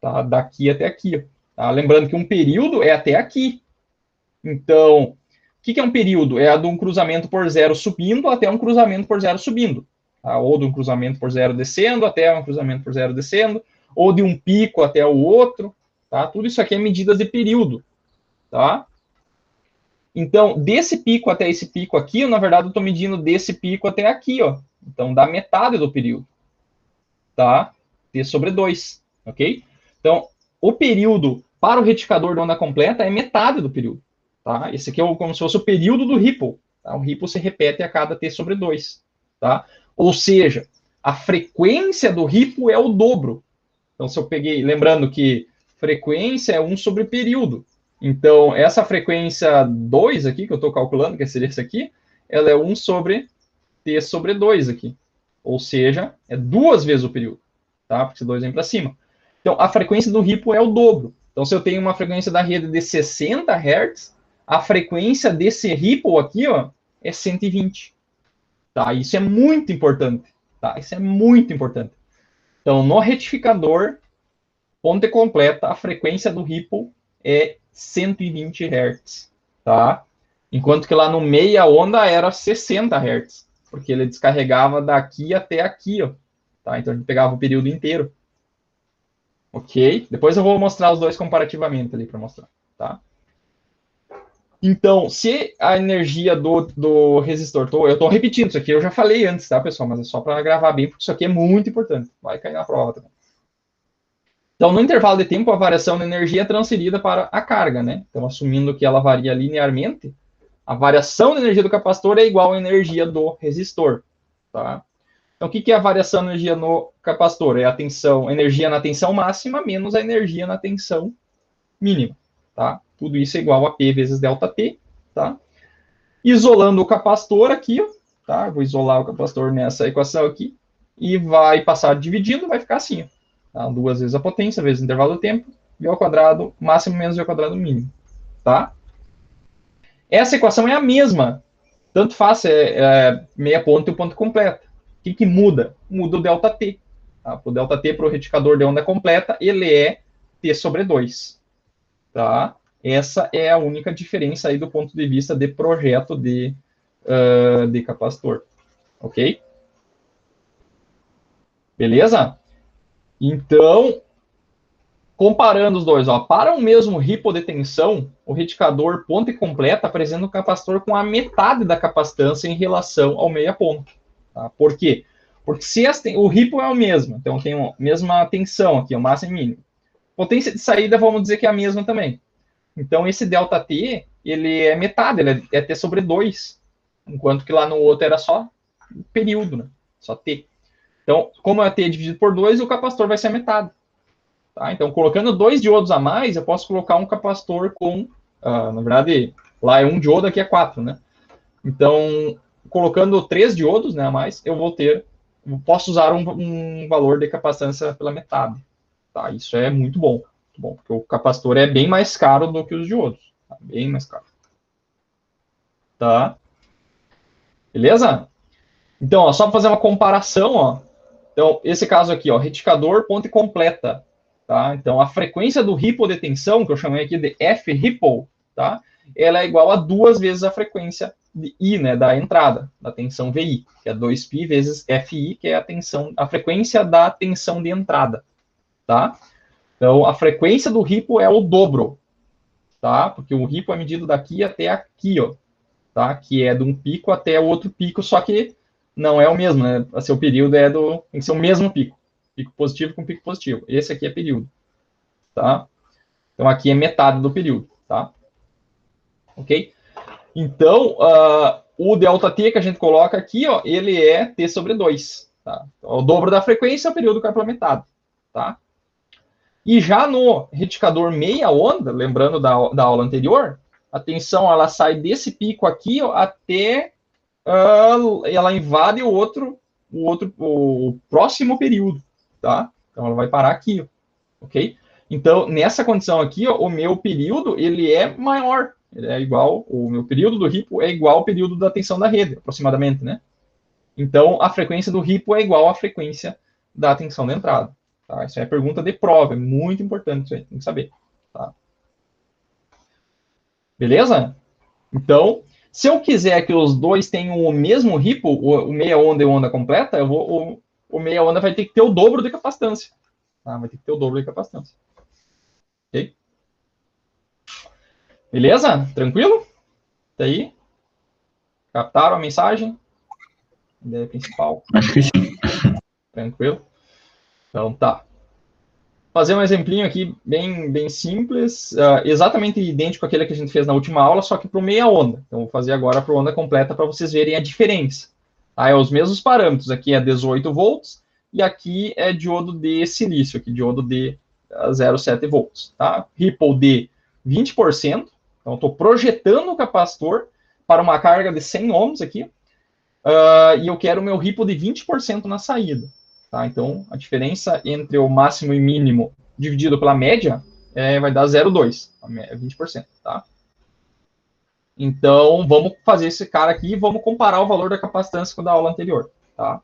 tá? Daqui até aqui. Tá? Lembrando que um período é até aqui. Então, o que é um período? É a de um cruzamento por zero subindo até um cruzamento por zero subindo. Tá? Ou de um cruzamento por zero descendo até um cruzamento por zero descendo, ou de um pico até o outro. Tá? Tudo isso aqui é medidas de período. Tá? Então, desse pico até esse pico aqui, na verdade, eu estou medindo desse pico até aqui. Ó. Então, dá metade do período. Tá? T sobre 2. Ok? Então, o período para o retificador de onda completa é metade do período. Tá? Esse aqui é como se fosse o período do Ripple. Tá? O Ripple se repete a cada T sobre 2. Tá? Ou seja, a frequência do Ripple é o dobro. Então, se eu peguei, lembrando que frequência é 1 sobre período. Então, essa frequência 2 aqui, que eu estou calculando, que seria esse aqui, ela é 1 sobre T sobre 2 aqui. Ou seja, é 2 vezes o período. Tá? Porque esse 2 vem para cima. Então, a frequência do Ripple é o dobro. Então, se eu tenho uma frequência da rede de 60 Hz, a frequência desse Ripple aqui, ó, é 120. Tá? Isso é muito importante. Tá? Isso é muito importante. Então, no retificador, ponte completa, a frequência do Ripple é 120 Hz. Tá? Enquanto que lá no meia onda era 60 Hz. Porque ele descarregava daqui até aqui. Ó. Tá? Então, a gente pegava o período inteiro. Ok? Depois eu vou mostrar os dois comparativamente ali para mostrar. Tá? Então, se a energia do resistor, eu estou repetindo isso aqui, eu já falei antes, tá, pessoal? Mas é só para gravar bem, porque isso aqui é muito importante. Vai cair na prova também. Então, no intervalo de tempo, a variação da energia é transferida para a carga, né? Então, assumindo que ela varia linearmente, a variação da energia do capacitor é igual à energia do resistor, tá? Então, o que é a variação de energia no capacitor? É a energia na tensão máxima menos a energia na tensão mínima, tá? Tudo isso é igual a P vezes ΔT, tá? Isolando o capacitor aqui, ó, tá? Vou isolar o capacitor nessa equação aqui e vai passar dividindo, vai ficar assim, ó, tá? 2 vezes a potência vezes o intervalo do tempo, V ao quadrado máximo menos V ao quadrado mínimo, tá? Essa equação é a mesma, tanto faz meia ponta e o ponto completo. O que muda? Muda o ΔT. Tá? O ΔT para o retificador de onda completa, ele é T sobre 2. Tá? Essa é a única diferença aí do ponto de vista de projeto de de capacitor, ok? Beleza? Então, comparando os dois, ó, para o mesmo hipodetensão, o reticador ponta e completa apresenta um capacitor com a metade da capacitância em relação ao meia ponta. Tá? Por quê? Porque se o hipo é o mesmo, então tem a mesma tensão aqui, o máximo e mínimo. Potência de saída, vamos dizer que é a mesma também. Então, esse ΔT, ele é metade, ele é T sobre 2, enquanto que lá no outro era só período, né? Só T. Então, como é T dividido por 2, o capacitor vai ser a metade. Tá? Então, colocando 2 diodos a mais, eu posso colocar um capacitor com, na verdade, lá é 1 diodo, aqui é 4, né? Então, colocando 3 diodos, né, a mais, posso usar um valor de capacitância pela metade. Tá? Isso é muito bom, porque o capacitor é bem mais caro do que os diodos. Tá? Bem mais caro. Tá? Beleza? Então, ó, só para fazer uma comparação, ó. Então, esse caso aqui, ó, reticador ponte completa, tá? Então, a frequência do ripple de tensão, que eu chamei aqui de F ripple, tá? Ela é igual a 2 vezes a frequência de I, né, da entrada, da tensão VI, que é 2π vezes FI, que é a frequência da tensão de entrada, tá? Então, a frequência do ripple é o dobro, tá? Porque o ripple é medido daqui até aqui, ó, tá? Que é de um pico até o outro pico, só que não é o mesmo, né? Assim, o período tem que ser o mesmo pico. Pico positivo com pico positivo. Esse aqui é período, tá? Então, aqui é metade do período, tá? Ok? Então, o ΔT que a gente coloca aqui, ó, ele é T sobre 2, tá? Então, o dobro da frequência, o período cai pela metade, tá? E já no reticador meia onda, lembrando da aula anterior, a tensão ela sai desse pico aqui, ó, até ela invade o próximo período, tá? Então ela vai parar aqui, ok? Então nessa condição aqui, ó, o meu período ele é maior, ele é igual, o meu período do ripple é igual ao período da tensão da rede, aproximadamente, né? Então a frequência do ripple é igual à frequência da tensão da entrada. Tá? Isso é pergunta de prova, é muito importante isso aí, tem que saber. Tá? Beleza? Então, se eu quiser que os dois tenham o mesmo ripple, o meia onda e onda completa, o meia onda vai ter que ter o dobro de capacitância. Tá? Vai ter que ter o dobro de capacitância. Ok? Beleza? Tranquilo? Tá aí? Captaram a mensagem? Ideia principal? Acho que sim. Tranquilo? Então tá. Fazer um exemplinho aqui bem simples, exatamente idêntico àquele que a gente fez na última aula, só que para o meia onda. Então, vou fazer agora para a onda completa para vocês verem a diferença. Tá? É os mesmos parâmetros, aqui é 18 volts, e aqui é diodo de silício, aqui diodo de 0,7 volts. Tá? Ripple de 20%, então estou projetando o capacitor para uma carga de 100 ohms aqui, e eu quero o meu ripple de 20% na saída. Tá? Então, a diferença entre o máximo e mínimo dividido pela média vai dar 0,2, 20%. Tá? Então, vamos fazer esse cara aqui e vamos comparar o valor da capacitância com o da aula anterior. Tá?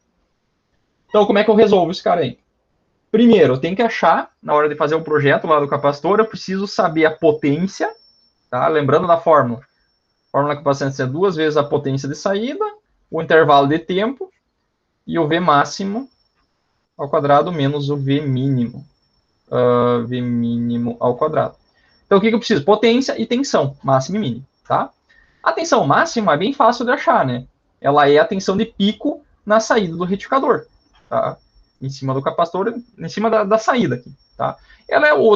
Então, como é que eu resolvo esse cara aí? Primeiro, eu tenho que achar, na hora de fazer o projeto lá do capacitor, eu preciso saber a potência, tá? Lembrando da fórmula. A fórmula da capacitância é 2 vezes a potência de saída, o intervalo de tempo e o V máximo ao quadrado menos o V mínimo. V mínimo ao quadrado. Então, o que eu preciso? Potência e tensão, máximo e mínimo, tá? A tensão máxima é bem fácil de achar, né? Ela é a tensão de pico na saída do retificador, tá? Em cima do capacitor, em cima da saída aqui, tá?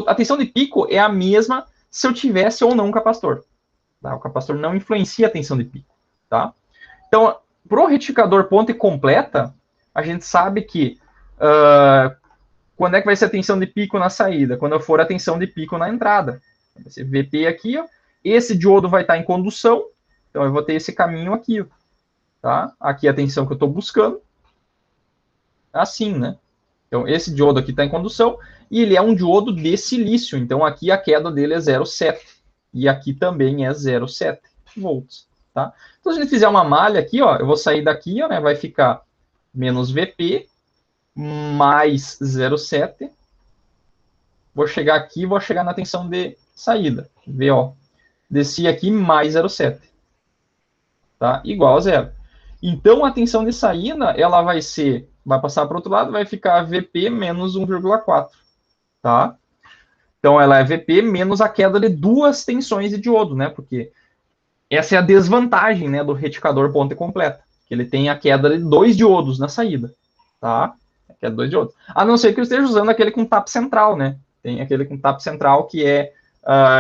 A tensão de pico é a mesma se eu tivesse ou não um capacitor. Tá? O capacitor não influencia a tensão de pico, tá? Então, para o retificador ponte completa, a gente sabe que quando é que vai ser a tensão de pico na saída? Quando for a tensão de pico na entrada. Vai ser VP aqui, ó. Esse diodo vai estar em condução, então eu vou ter esse caminho aqui, ó. Tá? Aqui é a tensão que eu estou buscando. Assim, né? Então, esse diodo aqui está em condução, e ele é um diodo de silício, então aqui a queda dele é 0,7. E aqui também é 0,7 volts. Tá? Então, se a gente fizer uma malha aqui, ó, eu vou sair daqui, ó, né, vai ficar menos VP, mais 0,7. Vou chegar aqui, vou chegar na tensão de saída, VO. Desci aqui, mais 0,7. tá? Igual a zero. Então, a tensão de saída, ela vai passar para o outro lado, vai ficar VP menos 1,4, tá? Então, ela é VP menos a queda de duas tensões de diodo, né? Porque essa é a desvantagem, né, do retificador ponte completa, que ele tem a queda de dois diodos na saída, tá? A queda de dois diodos. A não ser que eu esteja usando aquele com tap central, né? Tem aquele com tap central que é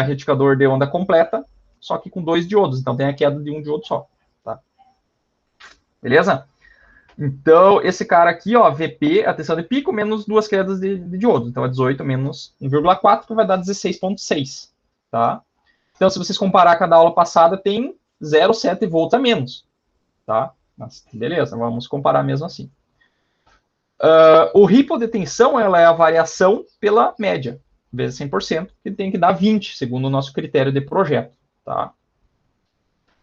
retificador de onda completa, só que com dois diodos. Então, tem a queda de um diodo só, tá? Beleza? Então, esse cara aqui, ó, VP, a tensão de pico, menos duas quedas de diodo. Então, é 18 menos 1,4, que vai dar 16,6, tá? Então, se vocês comparar com a da aula passada, tem 0,7 volts a menos, tá? Mas, beleza, vamos comparar mesmo assim. O ripple de tensão, ela é a variação pela média, vezes 100%, que tem que dar 20, segundo o nosso critério de projeto, tá?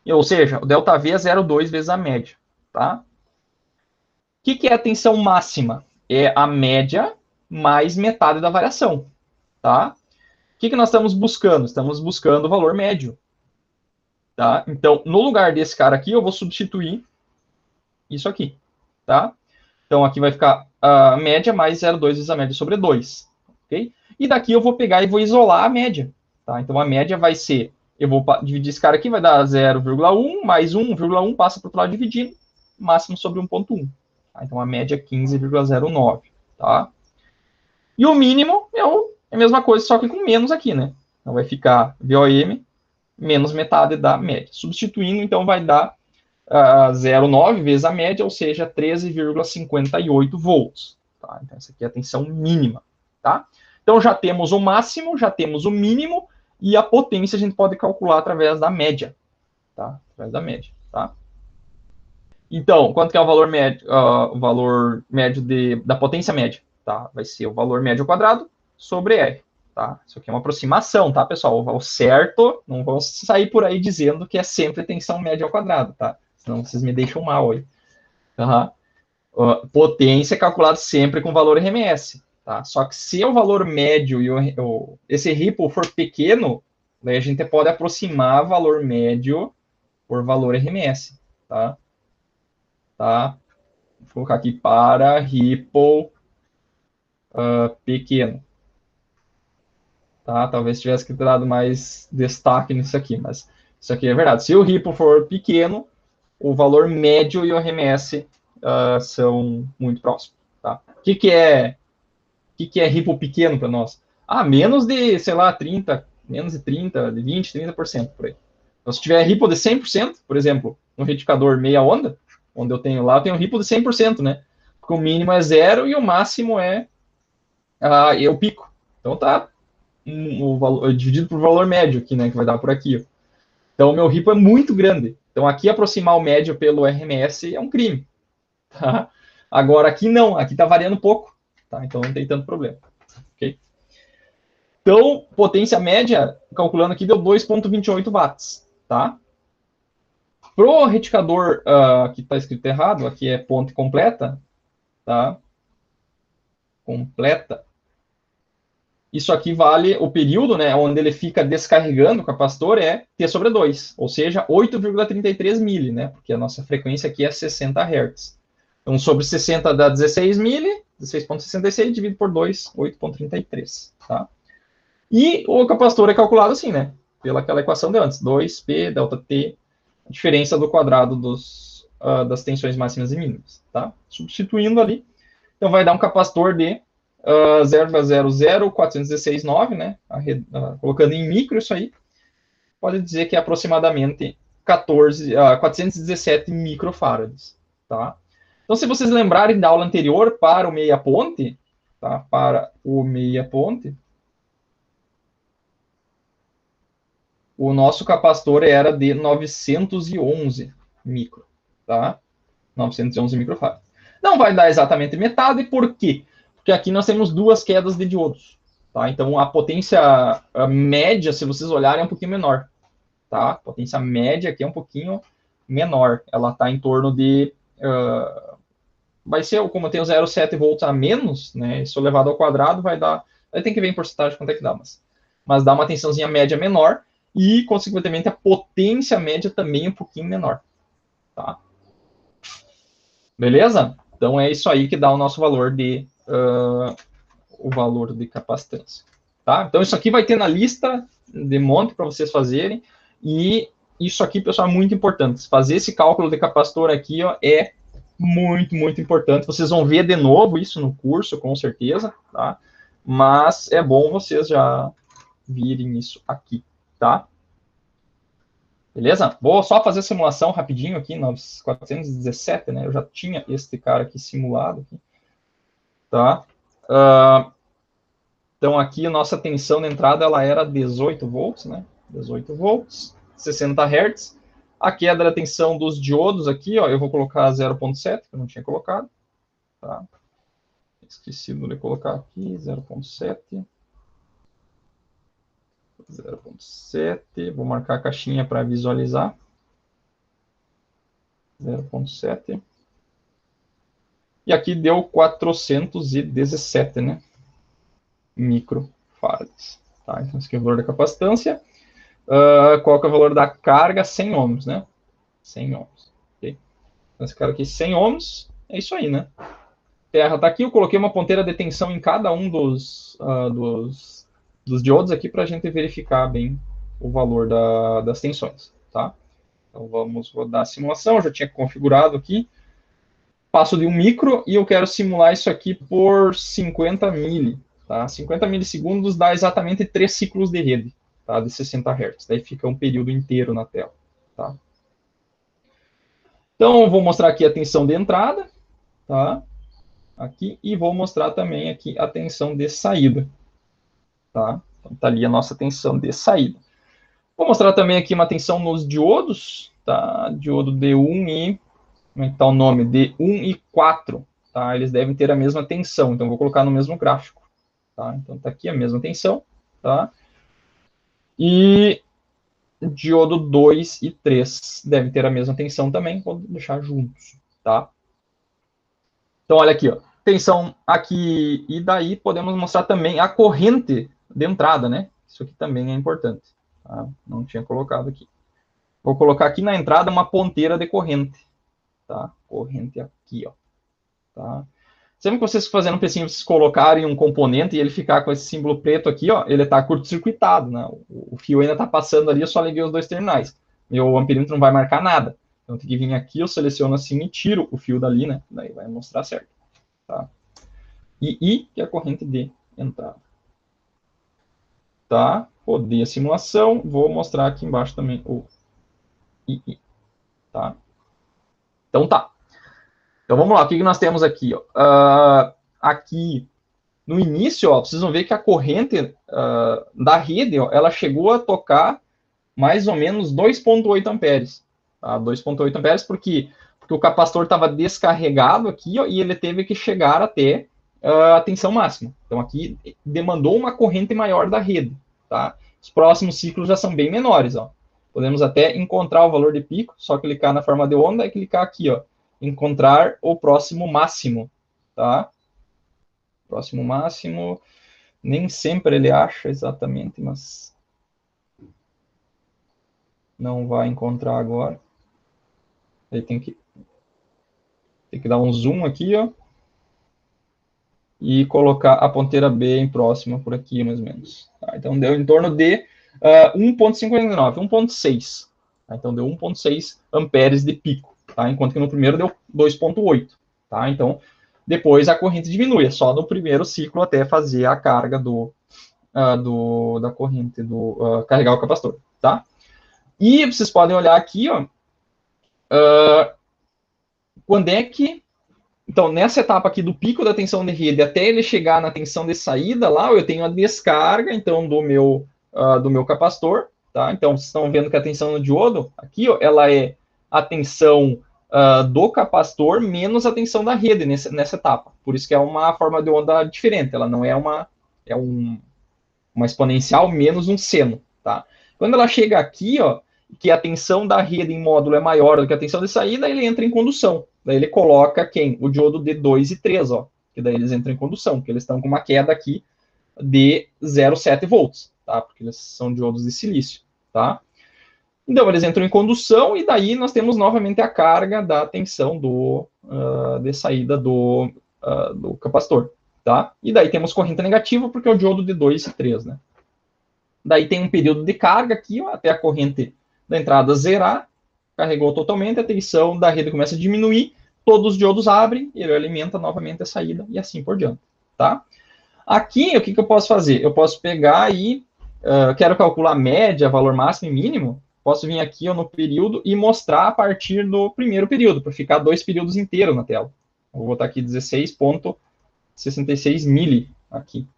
Ou seja, o ΔV é 0,2 vezes a média, tá? O que é a tensão máxima? É a média mais metade da variação, tá? O que nós estamos buscando? Estamos buscando o valor médio, tá? Então, no lugar desse cara aqui, eu vou substituir isso aqui, tá? Então, aqui vai ficar a média mais 0,2 vezes a média sobre 2, ok? E daqui eu vou pegar e vou isolar a média, tá? Então, a média vai ser, eu vou dividir esse cara aqui, vai dar 0,1 mais 1,1 passa para o outro lado dividindo, máximo sobre 1,1. Tá? Então, a média é 15,09, tá? E o mínimo é a mesma coisa, só que com menos aqui, né? Então, vai ficar VOM menos metade da média. Substituindo, então, vai dar 0,9 vezes a média, ou seja, 13,58 volts. Tá? Então, essa aqui é a tensão mínima. Tá? Então, já temos o máximo, já temos o mínimo, e a potência a gente pode calcular através da média. Tá? Através da média. Tá? Então, quanto que é o valor médio da potência média? Tá? Vai ser o valor médio ao quadrado sobre R. Tá? Isso aqui é uma aproximação, tá, pessoal? O certo, não vou sair por aí dizendo que é sempre tensão média ao quadrado, tá? Senão vocês me deixam mal aí. Potência é calculado sempre com valor RMS, tá? Só que se o valor médio e esse ripple for pequeno, daí a gente pode aproximar valor médio por valor RMS, tá? Tá? Vou colocar aqui para ripple pequeno. Tá? Talvez tivesse que ter dado mais destaque nisso aqui, mas isso aqui é verdade. Se o ripple for pequeno, o valor médio e o RMS são muito próximos. Tá? O que é ripple pequeno para nós? Menos de, sei lá, 30, menos de 30, de 20, 30% por aí. Então, se tiver ripple de 100%, por exemplo, no retificador meia onda, onde eu tenho lá, eu tenho ripple de 100%, né? Porque o mínimo é zero e o máximo é o pico. Então tá o valor, dividido por valor médio aqui, né? Que vai dar por aqui. Ó. Então, o meu ripple é muito grande. Então, aqui aproximar o médio pelo RMS é um crime. Tá? Agora, aqui não. Aqui está variando pouco. Tá? Então, não tem tanto problema. Okay? Então, potência média, calculando aqui, deu 2,28 watts. Tá? Pro retificador, que está escrito errado, aqui é ponte completa. Tá? Completa. Isso aqui vale o período, né, onde ele fica descarregando o capacitor é T sobre 2, ou seja, 8,33 mili, né, porque a nossa frequência aqui é 60 Hz. Então, sobre 60 dá 16 mili, 16,66 dividido por 2, 8,33, tá? E o capacitor é calculado assim, né, pela aquela equação de antes, 2P delta T, a diferença do quadrado das tensões máximas e mínimas, tá? Substituindo ali, então vai dar um capacitor de 0,00416,9, né? Colocando em micro isso aí, pode dizer que é aproximadamente 417 microfarads, tá? Então, se vocês lembrarem da aula anterior para o meia ponte, tá? Para o meia ponte, o nosso capacitor era de 911 micro, tá? 911 microfarads. Não vai dar exatamente metade, por quê? Porque aqui nós temos duas quedas de diodos. Tá? Então, a potência média, se vocês olharem, é um pouquinho menor. Tá? A potência média aqui é um pouquinho menor. Ela está em torno de... vai ser, como tem o 0,7 volts a menos, né? Isso elevado ao quadrado vai dar... Aí tem que ver em porcentagem quanto é que dá, mas dá uma tensãozinha média menor e, consequentemente, a potência média também é um pouquinho menor. tá? Beleza? Então é isso aí que dá o nosso valor de capacitância, tá? Então isso aqui vai ter na lista de monte para vocês fazerem, e isso aqui, pessoal, é muito importante. Fazer esse cálculo de capacitor aqui, ó, é muito, muito importante. Vocês vão ver de novo isso no curso, com certeza, tá? Mas é bom vocês já virem isso aqui, tá? Beleza? Vou só fazer a simulação rapidinho aqui, 417, né? Eu já tinha este cara aqui simulado, aqui, tá? Então, aqui a nossa tensão de entrada ela era 18 volts, né? 18 volts, 60 Hz. A queda da tensão dos diodos aqui, ó, eu vou colocar 0,7, que eu não tinha colocado, tá? Esquecido de colocar aqui, 0,7. 0,7. Vou marcar a caixinha para visualizar. 0,7. E aqui deu 417, né? Microfarads. Tá? Então, esse aqui é o valor da capacitância. Qual que é o valor da carga? 100 ohms, né? 100 ohms. Okay? Então, esse cara aqui, 100 ohms. É isso aí, né? Terra tá aqui. Eu coloquei uma ponteira de tensão em cada um dos diodos aqui para a gente verificar bem o valor das tensões, tá? Então, vamos rodar a simulação. Eu já tinha configurado aqui. Passo de 1 micro e eu quero simular isso aqui por 50 mili. Tá? 50 milissegundos dá exatamente 3 ciclos de rede, tá? De 60 Hz. Daí fica um período inteiro na tela. Tá? Então, vou mostrar aqui a tensão de entrada. Tá? Aqui, e vou mostrar também aqui a tensão de saída. Tá? Então, tá ali a nossa tensão de saída. Vou mostrar também aqui uma tensão nos diodos. Tá? Diodo D1 e... Como é que está o nome? D1 e 4. Tá? Eles devem ter a mesma tensão, então vou colocar no mesmo gráfico. Tá? Então está aqui a mesma tensão. Tá? E diodo 2 e 3 devem ter a mesma tensão também, vou deixar juntos. Tá? Então olha aqui, ó, tensão aqui, e daí podemos mostrar também a corrente de entrada, né? Isso aqui também é importante. Tá? Não tinha colocado aqui. Vou colocar aqui na entrada uma ponteira de corrente. Tá? Corrente aqui, ó. Tá? Sempre que vocês fazendo um pecinho, vocês colocarem um componente e ele ficar com esse símbolo preto aqui, ó, ele está curto-circuitado, né? O fio ainda está passando ali, eu só liguei os dois terminais. Meu amperímetro não vai marcar nada. Então tem que vir aqui, eu seleciono assim e tiro o fio dali, né? Daí vai mostrar certo. Tá? E I, que é a corrente de entrada. Tá? Rodei a simulação, vou mostrar aqui embaixo também o II. Tá? Então tá. Então vamos lá, o que nós temos aqui? Ó? Aqui no início, ó, vocês vão ver que a corrente da rede, ó, ela chegou a tocar mais ou menos 2,8 amperes. Tá? 2,8 amperes porque o capacitor estava descarregado aqui, ó, e ele teve que chegar até a tensão máxima. Então aqui demandou uma corrente maior da rede. Tá? Os próximos ciclos já são bem menores. Ó. Podemos até encontrar o valor de pico, só clicar na forma de onda e clicar aqui, ó, encontrar o próximo máximo. Tá? Próximo máximo, nem sempre ele acha exatamente, mas não vai encontrar agora. Ele tem que dar um zoom aqui, ó, e colocar a ponteira bem próxima por aqui, mais ou menos. Tá? Então, deu em torno de 1,59, 1,6. Tá? Então, deu 1,6 amperes de pico, tá? Enquanto que no primeiro deu 2,8. Tá? Então, depois a corrente diminui, é só no primeiro ciclo até fazer a carga da corrente, carregar o capacitor. Tá? E vocês podem olhar aqui, ó, quando é que... Então, nessa etapa aqui do pico da tensão de rede até ele chegar na tensão de saída lá, eu tenho a descarga, então, do meu capacitor, tá? Então, vocês estão vendo que a tensão no diodo, aqui, ó, ela é a tensão do capacitor menos a tensão da rede nessa etapa. Por isso que é uma forma de onda diferente, ela não é uma exponencial menos um seno, tá? Quando ela chega aqui, ó, que a tensão da rede em módulo é maior do que a tensão de saída, ele entra em condução. Daí ele coloca quem? O diodo D2 e 3, ó, que daí eles entram em condução, porque eles estão com uma queda aqui de 0,7 volts, tá? Porque eles são diodos de silício, tá? Então, eles entram em condução e daí nós temos novamente a carga da tensão de saída do capacitor, tá? E daí temos corrente negativa porque é o diodo de 2 e 3, né? Daí tem um período de carga aqui, ó, até a corrente da entrada zerar, carregou totalmente, a tensão da rede começa a diminuir, todos os diodos abrem, ele alimenta novamente a saída e assim por diante, tá? Aqui, o que eu posso fazer? Eu posso pegar e quero calcular a média, valor máximo e mínimo, posso vir aqui ó, no período e mostrar a partir do primeiro período, para ficar 2 períodos inteiros na tela. Vou botar aqui 16,66 mili aqui,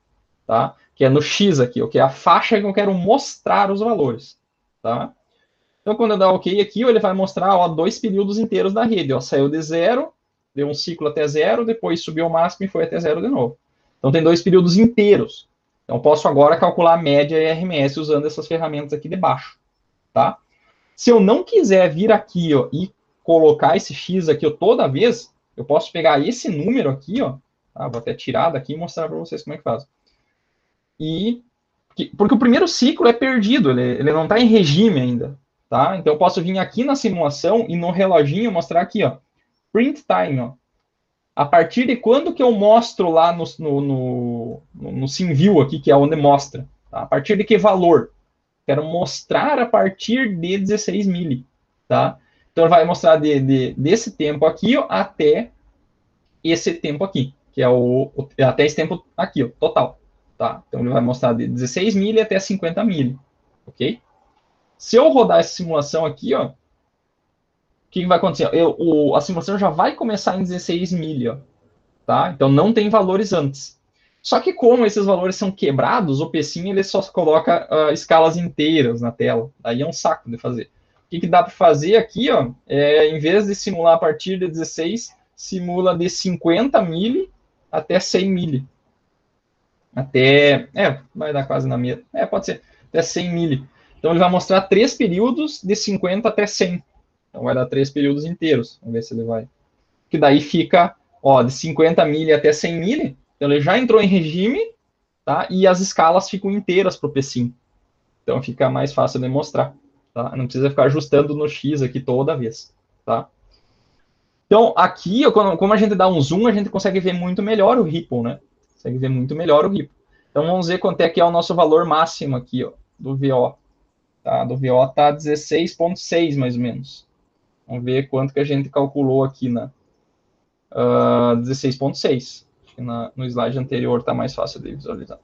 tá? Que é no X aqui, que é a faixa que eu quero mostrar os valores, tá? Então, quando eu dar OK aqui, ele vai mostrar ó, 2 períodos inteiros da rede. Ó, saiu de 0, deu um ciclo até 0, depois subiu ao máximo e foi até 0 de novo. Então, tem 2 períodos inteiros. Então, posso agora calcular a média e RMS usando essas ferramentas aqui de baixo, tá? Se eu não quiser vir aqui ó, e colocar esse X aqui ó, toda vez, eu posso pegar esse número aqui, ó, tá? Vou até tirar daqui e mostrar para vocês como é que faz. Porque o primeiro ciclo é perdido, ele não está em regime ainda, tá? Então, eu posso vir aqui na simulação e no reloginho mostrar aqui, ó, print time, ó. A partir de quando que eu mostro lá no SimView aqui, que é onde mostra? Tá? A partir de que valor? Quero mostrar a partir de 16 mili, tá? Então, ele vai mostrar desse tempo aqui ó, até esse tempo aqui, que é até esse tempo aqui, ó, total. Tá? Então, ele vai mostrar de 16 mili até 50 mili, ok? Se eu rodar essa simulação aqui, ó, o que vai acontecer? A simulação já vai começar em 16 mili, ó, tá? Então, não tem valores antes. Só que como esses valores são quebrados, o PSIM ele só coloca escalas inteiras na tela. Aí é um saco de fazer. O que dá para fazer aqui, ó, em vez de simular a partir de 16, simula de 50 mili até 100 mili. Vai dar quase na mesma. Pode ser, até 100 mili. Então, ele vai mostrar 3 períodos de 50 até 100. Então, vai dar 3 períodos inteiros. Vamos ver se ele vai. Que daí fica, ó, de 50 mili até 100 mili. Então, ele já entrou em regime, tá? E as escalas ficam inteiras para o PSIM. Então, fica mais fácil de mostrar, tá? Não precisa ficar ajustando no X aqui toda vez, tá? Então, aqui, como a gente dá um zoom, a gente consegue ver muito melhor o ripple, né? Consegue ver muito melhor o ripple. Então, vamos ver quanto é que é o nosso valor máximo aqui, ó, do VO. Tá? Do VO está 16,6, mais ou menos. Vamos ver quanto que a gente calculou aqui na 16,6. No slide anterior está mais fácil de visualizar.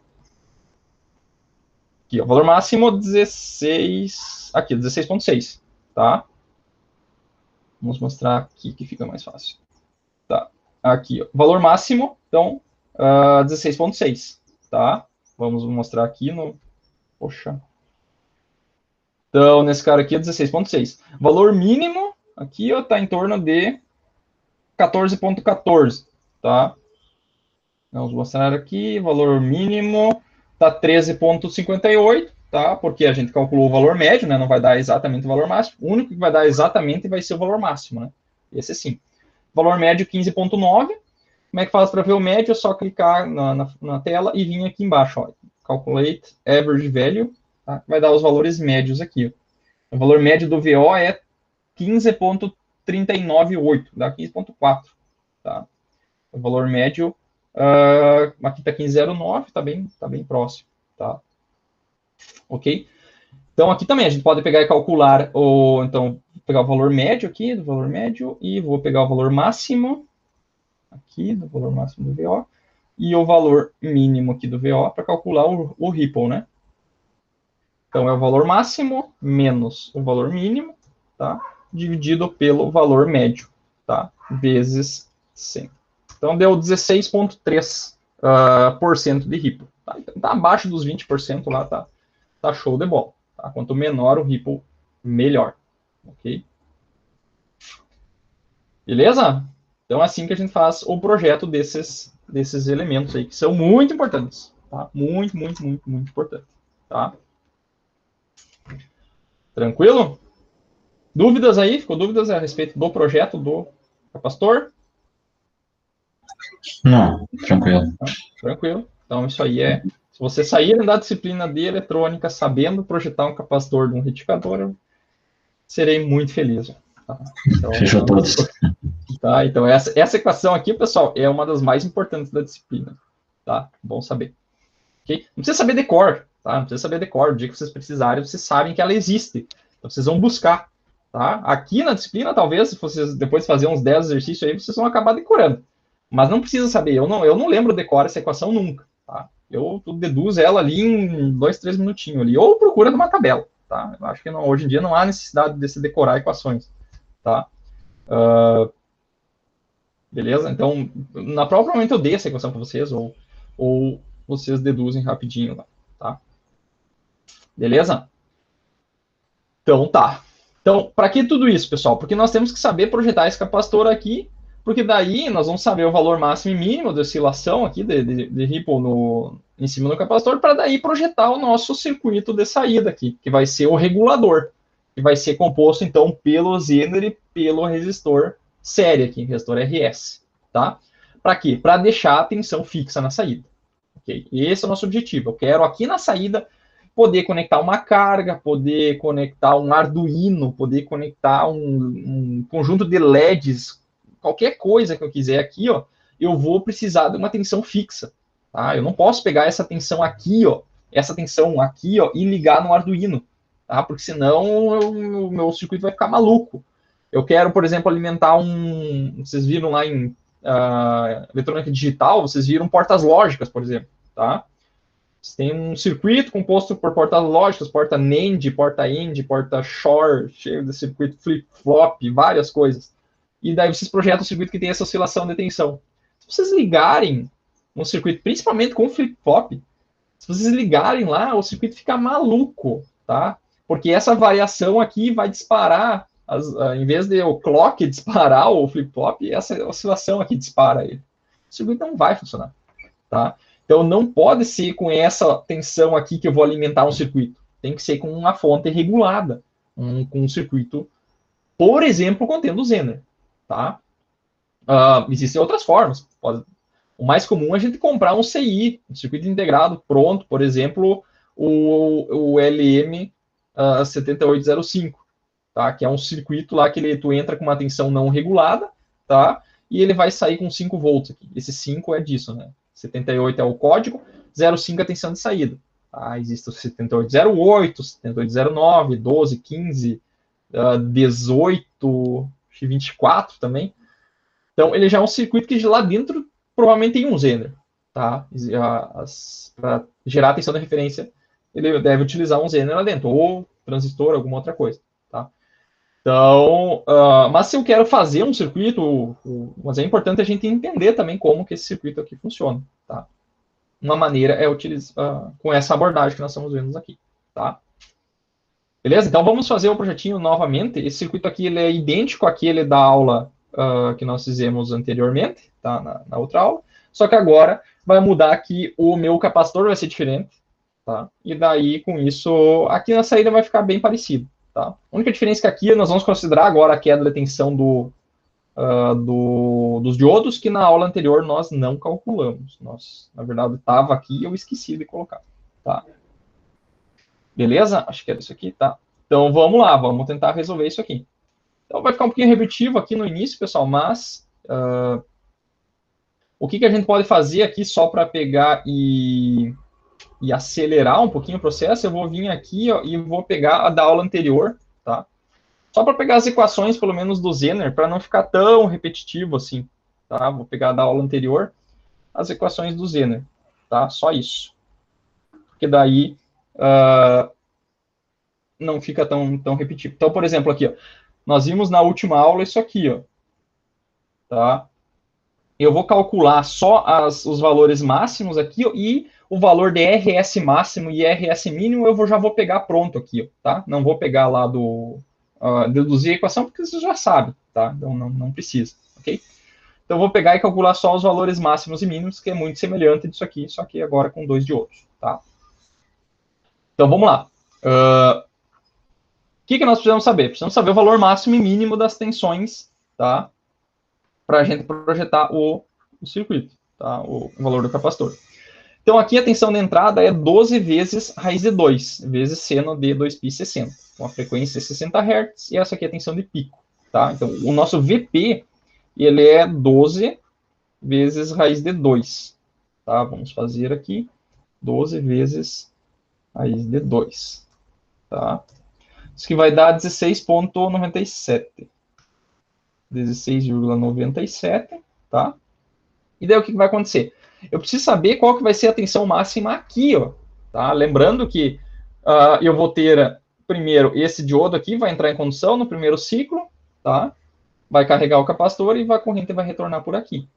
Aqui, ó, valor máximo 16. Aqui, 16,6. Tá? Vamos mostrar aqui que fica mais fácil. Tá. Aqui, ó, valor máximo, então, 16,6. Tá? Vamos mostrar aqui no. Poxa. Então, nesse cara aqui é 16,6. Valor mínimo, aqui, ó, tá em torno de 14,14. Tá? Vamos mostrar aqui, valor mínimo tá 13,58, tá? Porque a gente calculou o valor médio, né? Não vai dar exatamente o valor máximo. O único que vai dar exatamente vai ser o valor máximo, né? Esse sim. Valor médio 15,9. Como é que faz para ver o médio? É só clicar na tela e vir aqui embaixo, ó. Calculate average value, tá? Vai dar os valores médios aqui, ó. O valor médio do VO é 15,398, dá 15,4, tá? O valor médio aqui está 15,09, tá bem próximo, tá? Ok? Então, aqui também a gente pode pegar e calcular, então, pegar o valor médio aqui, do valor médio, e vou pegar o valor máximo, aqui, do valor máximo do VO, e o valor mínimo aqui do VO para calcular o ripple, né? Então, é o valor máximo menos o valor mínimo, tá? Dividido pelo valor médio, tá? Vezes 100. Então, deu 16,3% de ripple. Tá? Então, tá abaixo dos 20% lá, tá show de bola. Tá? Quanto menor o ripple, melhor. Ok? Beleza? Então, é assim que a gente faz o projeto desses elementos aí, que são muito importantes. Tá? Muito, muito, muito, muito importante. Tá? Tranquilo? Dúvidas aí? Ficou dúvidas a respeito do projeto do capacitor? Não, tranquilo. Tranquilo. Então, isso aí se você sair da disciplina de eletrônica sabendo projetar um capacitor de um retificador, serei muito feliz. Tá? Então, Fechou todos. Tá? Então, essa equação aqui, pessoal, é uma das mais importantes da disciplina. Tá? Bom saber. Okay? Não precisa saber decor, tá? Não precisa saber decor. O dia que vocês precisarem, vocês sabem que ela existe. Então, vocês vão buscar. Tá? Aqui na disciplina, talvez, se vocês depois fazer uns 10 exercícios aí, vocês vão acabar decorando. Mas não precisa saber. Eu não lembro decorar essa equação nunca. Tá? Eu deduzo ela ali em 2, 3 minutinhos ali. Ou procura numa tabela. Tá? Eu acho que não, hoje em dia não há necessidade de se decorar equações. Tá? Beleza? Então, na prova, provavelmente eu dei essa equação para vocês, ou vocês deduzem rapidinho lá. Tá? Beleza? Então, tá. Então, para que tudo isso, pessoal? Porque nós temos que saber projetar esse capacitor aqui, porque daí nós vamos saber o valor máximo e mínimo de oscilação aqui, de ripple em cima do capacitor, para daí projetar o nosso circuito de saída aqui, que vai ser o regulador, que vai ser composto, então, pelo Zener e pelo resistor série aqui, resistor RS, tá? Para quê? Para deixar a tensão fixa na saída. Okay? Esse é o nosso objetivo. Eu quero aqui na saída poder conectar uma carga, poder conectar um Arduino, poder conectar um conjunto de LEDs, qualquer coisa que eu quiser aqui, ó, eu vou precisar de uma tensão fixa. Tá? Eu não posso pegar essa tensão aqui, ó, e ligar no Arduino, tá? Porque senão o meu circuito vai ficar maluco. Eu quero, por exemplo, alimentar vocês viram lá em eletrônica digital, vocês viram portas lógicas, por exemplo, tá? Você tem um circuito composto por portas lógicas, porta NAND, porta AND, porta SHOR, cheio de circuito flip-flop, várias coisas. E daí vocês projetam um circuito que tem essa oscilação de tensão. Se vocês ligarem um circuito, principalmente com flip-flop, se vocês ligarem lá, o circuito fica maluco, tá? Porque essa variação aqui vai disparar, em vez de o clock disparar o flip-flop, essa oscilação aqui dispara ele. O circuito não vai funcionar, tá? Então, não pode ser com essa tensão aqui que eu vou alimentar um circuito. Tem que ser com uma fonte regulada, com um circuito, por exemplo, contendo Zener. Tá? Existem outras formas. O mais comum é a gente comprar um CI, um circuito integrado pronto, por exemplo, o LM7805, tá? Que é um circuito lá que tu entra com uma tensão não regulada, tá? E ele vai sair com 5 volts aqui. Esse 5 é disso, né? 78 é o código, 05 é a tensão de saída. Tá? Existe o 7808, 7809, 12, 15, 18, 24 também. Então, ele já é um circuito que lá dentro provavelmente tem um Zener. Tá? Para gerar a tensão de referência, ele deve utilizar um Zener lá dentro, ou transistor, alguma outra coisa. Tá? Então, mas se eu quero fazer um circuito, mas é importante a gente entender também como que esse circuito aqui funciona, tá? Uma maneira é utilizar com essa abordagem que nós estamos vendo aqui, tá? Beleza? Então, vamos fazer o projetinho novamente. Esse circuito aqui ele é idêntico àquele da aula que nós fizemos anteriormente, tá? Na outra aula. Só que agora vai mudar aqui, o meu capacitor vai ser diferente, tá? E daí, com isso, aqui na saída vai ficar bem parecido. Tá? A única diferença é que aqui nós vamos considerar agora a queda de tensão dos diodos, que na aula anterior nós não calculamos. Na verdade, estava aqui e eu esqueci de colocar. Tá? Beleza? Acho que era isso aqui, tá? Então, vamos lá, vamos tentar resolver isso aqui. Então, vai ficar um pouquinho repetitivo aqui no início, pessoal, mas o que a gente pode fazer aqui só para pegar e acelerar um pouquinho o processo, eu vou vir aqui ó, e vou pegar a da aula anterior, tá? Só para pegar as equações, pelo menos do Zener, para não ficar tão repetitivo assim, tá? Vou pegar da aula anterior as equações do Zener, tá? Só isso. Porque daí não fica tão repetitivo. Então, por exemplo, aqui, ó, nós vimos na última aula isso aqui, ó, tá? Eu vou calcular só os valores máximos aqui, ó, e o valor de RS máximo e RS mínimo eu já vou pegar pronto aqui, tá? Não vou pegar lá deduzir a equação, porque você já sabe, tá? Então não precisa, ok? Então eu vou pegar e calcular só os valores máximos e mínimos, que é muito semelhante disso aqui, só que agora com 2 diodos, tá? Então vamos lá. O que nós precisamos saber? Precisamos saber o valor máximo e mínimo das tensões, tá? Para a gente projetar o circuito, tá? O valor do capacitor. Então, aqui a tensão de entrada é 12 vezes raiz de 2, vezes seno de 2π 60. Com a frequência é 60 Hz, e essa aqui é a tensão de pico. Tá? Então, o nosso VP, ele é 12 vezes raiz de 2. Tá? Vamos fazer aqui 12 vezes raiz de 2. Tá? Isso que vai dar 16,97. 16,97, tá? E daí o que vai acontecer? Eu preciso saber qual que vai ser a tensão máxima aqui, ó. Tá? Lembrando que eu vou ter, primeiro, esse diodo aqui vai entrar em condução no primeiro ciclo, tá? Vai carregar o capacitor e a corrente vai retornar por aqui.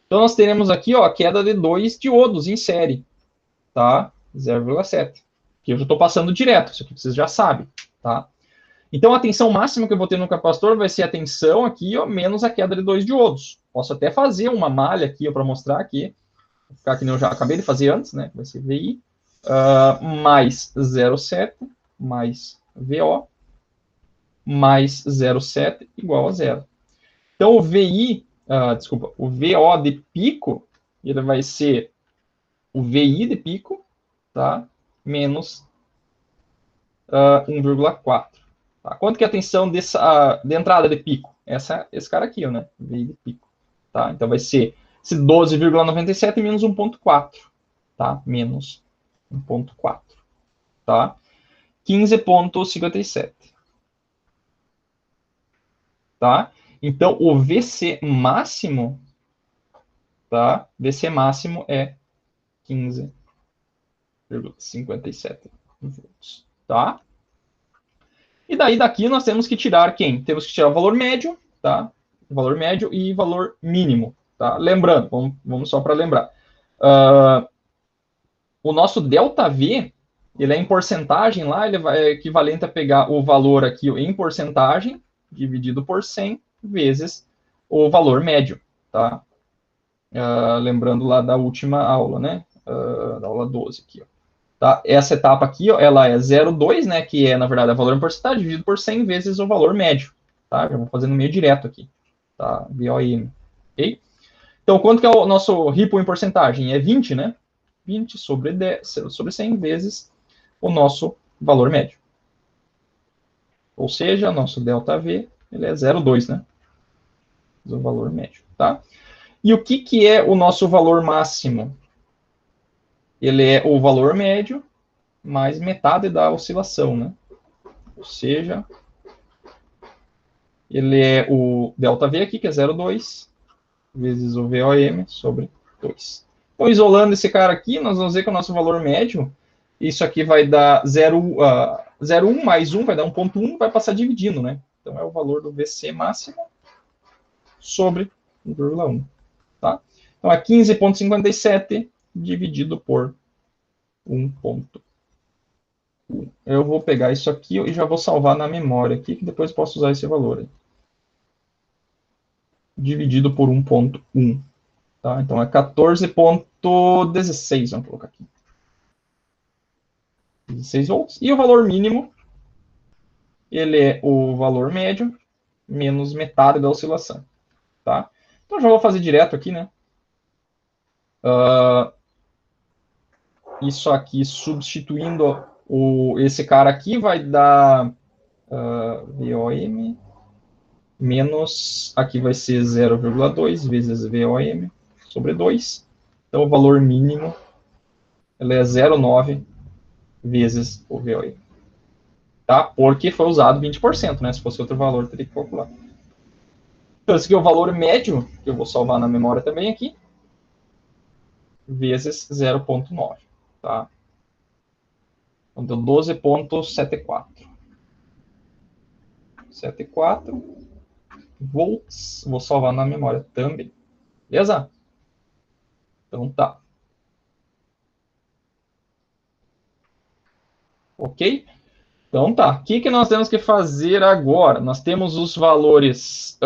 Então, nós teremos aqui, ó, a queda de 2 diodos em série, tá? 0,7. Que eu já estou passando direto, isso aqui vocês já sabem, tá? Então, a tensão máxima que eu vou ter no capacitor vai ser a tensão aqui, ó, menos a queda de 2 diodos. Posso até fazer uma malha aqui para mostrar aqui, ficar que nem eu já acabei de fazer antes, né? Vai ser VI mais 0,7 mais VO mais 0,7 igual a 0. Então, o VI, o VO de pico, ele vai ser o VI de pico, tá? Menos 1,4. Tá? Quanto que é a tensão de entrada de pico? Esse cara aqui, né? VI de pico. Tá? Então, vai ser esse 12,97 menos 1,4. Tá? Menos 1,4. Tá? 15,57. Tá? Então, o VC máximo, tá? VC máximo é 15,57 volts, tá? E daí daqui nós temos que tirar quem? Temos que tirar o valor médio, tá? O valor médio e valor mínimo, tá? Lembrando, vamos só para lembrar. O nosso ΔV, ele é em porcentagem lá, ele é equivalente a pegar o valor aqui em porcentagem, dividido por 100, vezes o valor médio, tá? Lembrando lá da última aula, né? Da aula 12 aqui, ó. Tá? Essa etapa aqui, ó, ela é 0,2, né? Que é, na verdade, o valor em porcentagem, dividido por 100 vezes o valor médio, tá? Já vou fazer no meio direto aqui, tá? VOM, ok? Então, quanto que é o nosso ripple em porcentagem? É 20, né? 20 sobre 100 vezes o nosso valor médio. Ou seja, nosso ΔV, ele é 0,2, né? O valor médio, tá? E o que é o nosso valor máximo? Ele é o valor médio mais metade da oscilação, né? Ou seja, ele é o ΔV aqui, que é 0,2, vezes o VOM sobre 2. Então, isolando esse cara aqui, nós vamos ver que o nosso valor médio, isso aqui vai dar 0,1 mais 1, vai dar 1,1, vai passar dividindo, né? Então, é o valor do VC máximo sobre 1,1, tá? Então, é 15,57 dividido por 1,1. Eu vou pegar isso aqui e já vou salvar na memória aqui, que depois posso usar esse valor aí. Dividido por 1,1. Tá? Então é 14,16, vamos colocar aqui. 16 volts. E o valor mínimo, ele é o valor médio menos metade da oscilação. Tá? Então já vou fazer direto aqui, né? Isso aqui substituindo esse cara aqui vai dar VOM menos, aqui vai ser 0,2 vezes VOM sobre 2. Então, o valor mínimo ele é 0,9 vezes o VOM. Tá? Porque foi usado 20%, né? Se fosse outro valor, teria que calcular. Então, esse aqui é o valor médio, que eu vou salvar na memória também aqui, vezes 0,9. Tá? Então, deu 12,74. 74 volts. Vou salvar na memória também. Beleza? Então tá. Ok? Então tá. O que nós temos que fazer agora? Nós temos os valores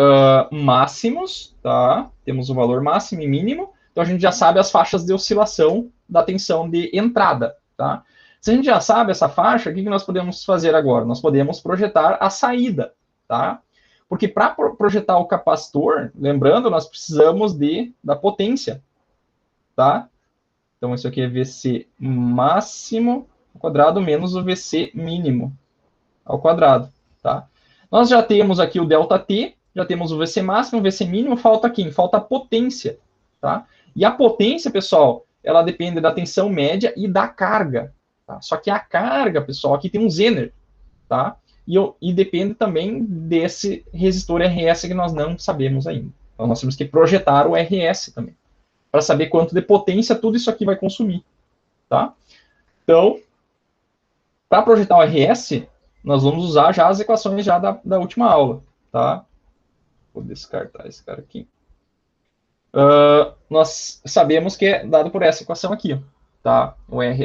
máximos, tá? Temos o valor máximo e mínimo. Então a gente já sabe as faixas de oscilação da tensão de entrada, tá? Se a gente já sabe essa faixa, o que nós podemos fazer agora? Nós podemos projetar a saída, tá? Porque para projetar o capacitor, lembrando, nós precisamos da potência, tá? Então, isso aqui é VC máximo ao quadrado menos o VC mínimo ao quadrado, tá? Nós já temos aqui o ΔT, já temos o VC máximo, o VC mínimo, falta quem? Falta a potência, tá? E a potência, pessoal, ela depende da tensão média e da carga, tá? Só que a carga, pessoal, aqui tem um Zener, tá? E depende também desse resistor RS que nós não sabemos ainda. Então, nós temos que projetar o RS também, para saber quanto de potência tudo isso aqui vai consumir, tá? Então, para projetar o RS, nós vamos usar já as equações já da última aula, tá? Vou descartar esse cara aqui. Nós sabemos que é dado por essa equação aqui, ó, tá?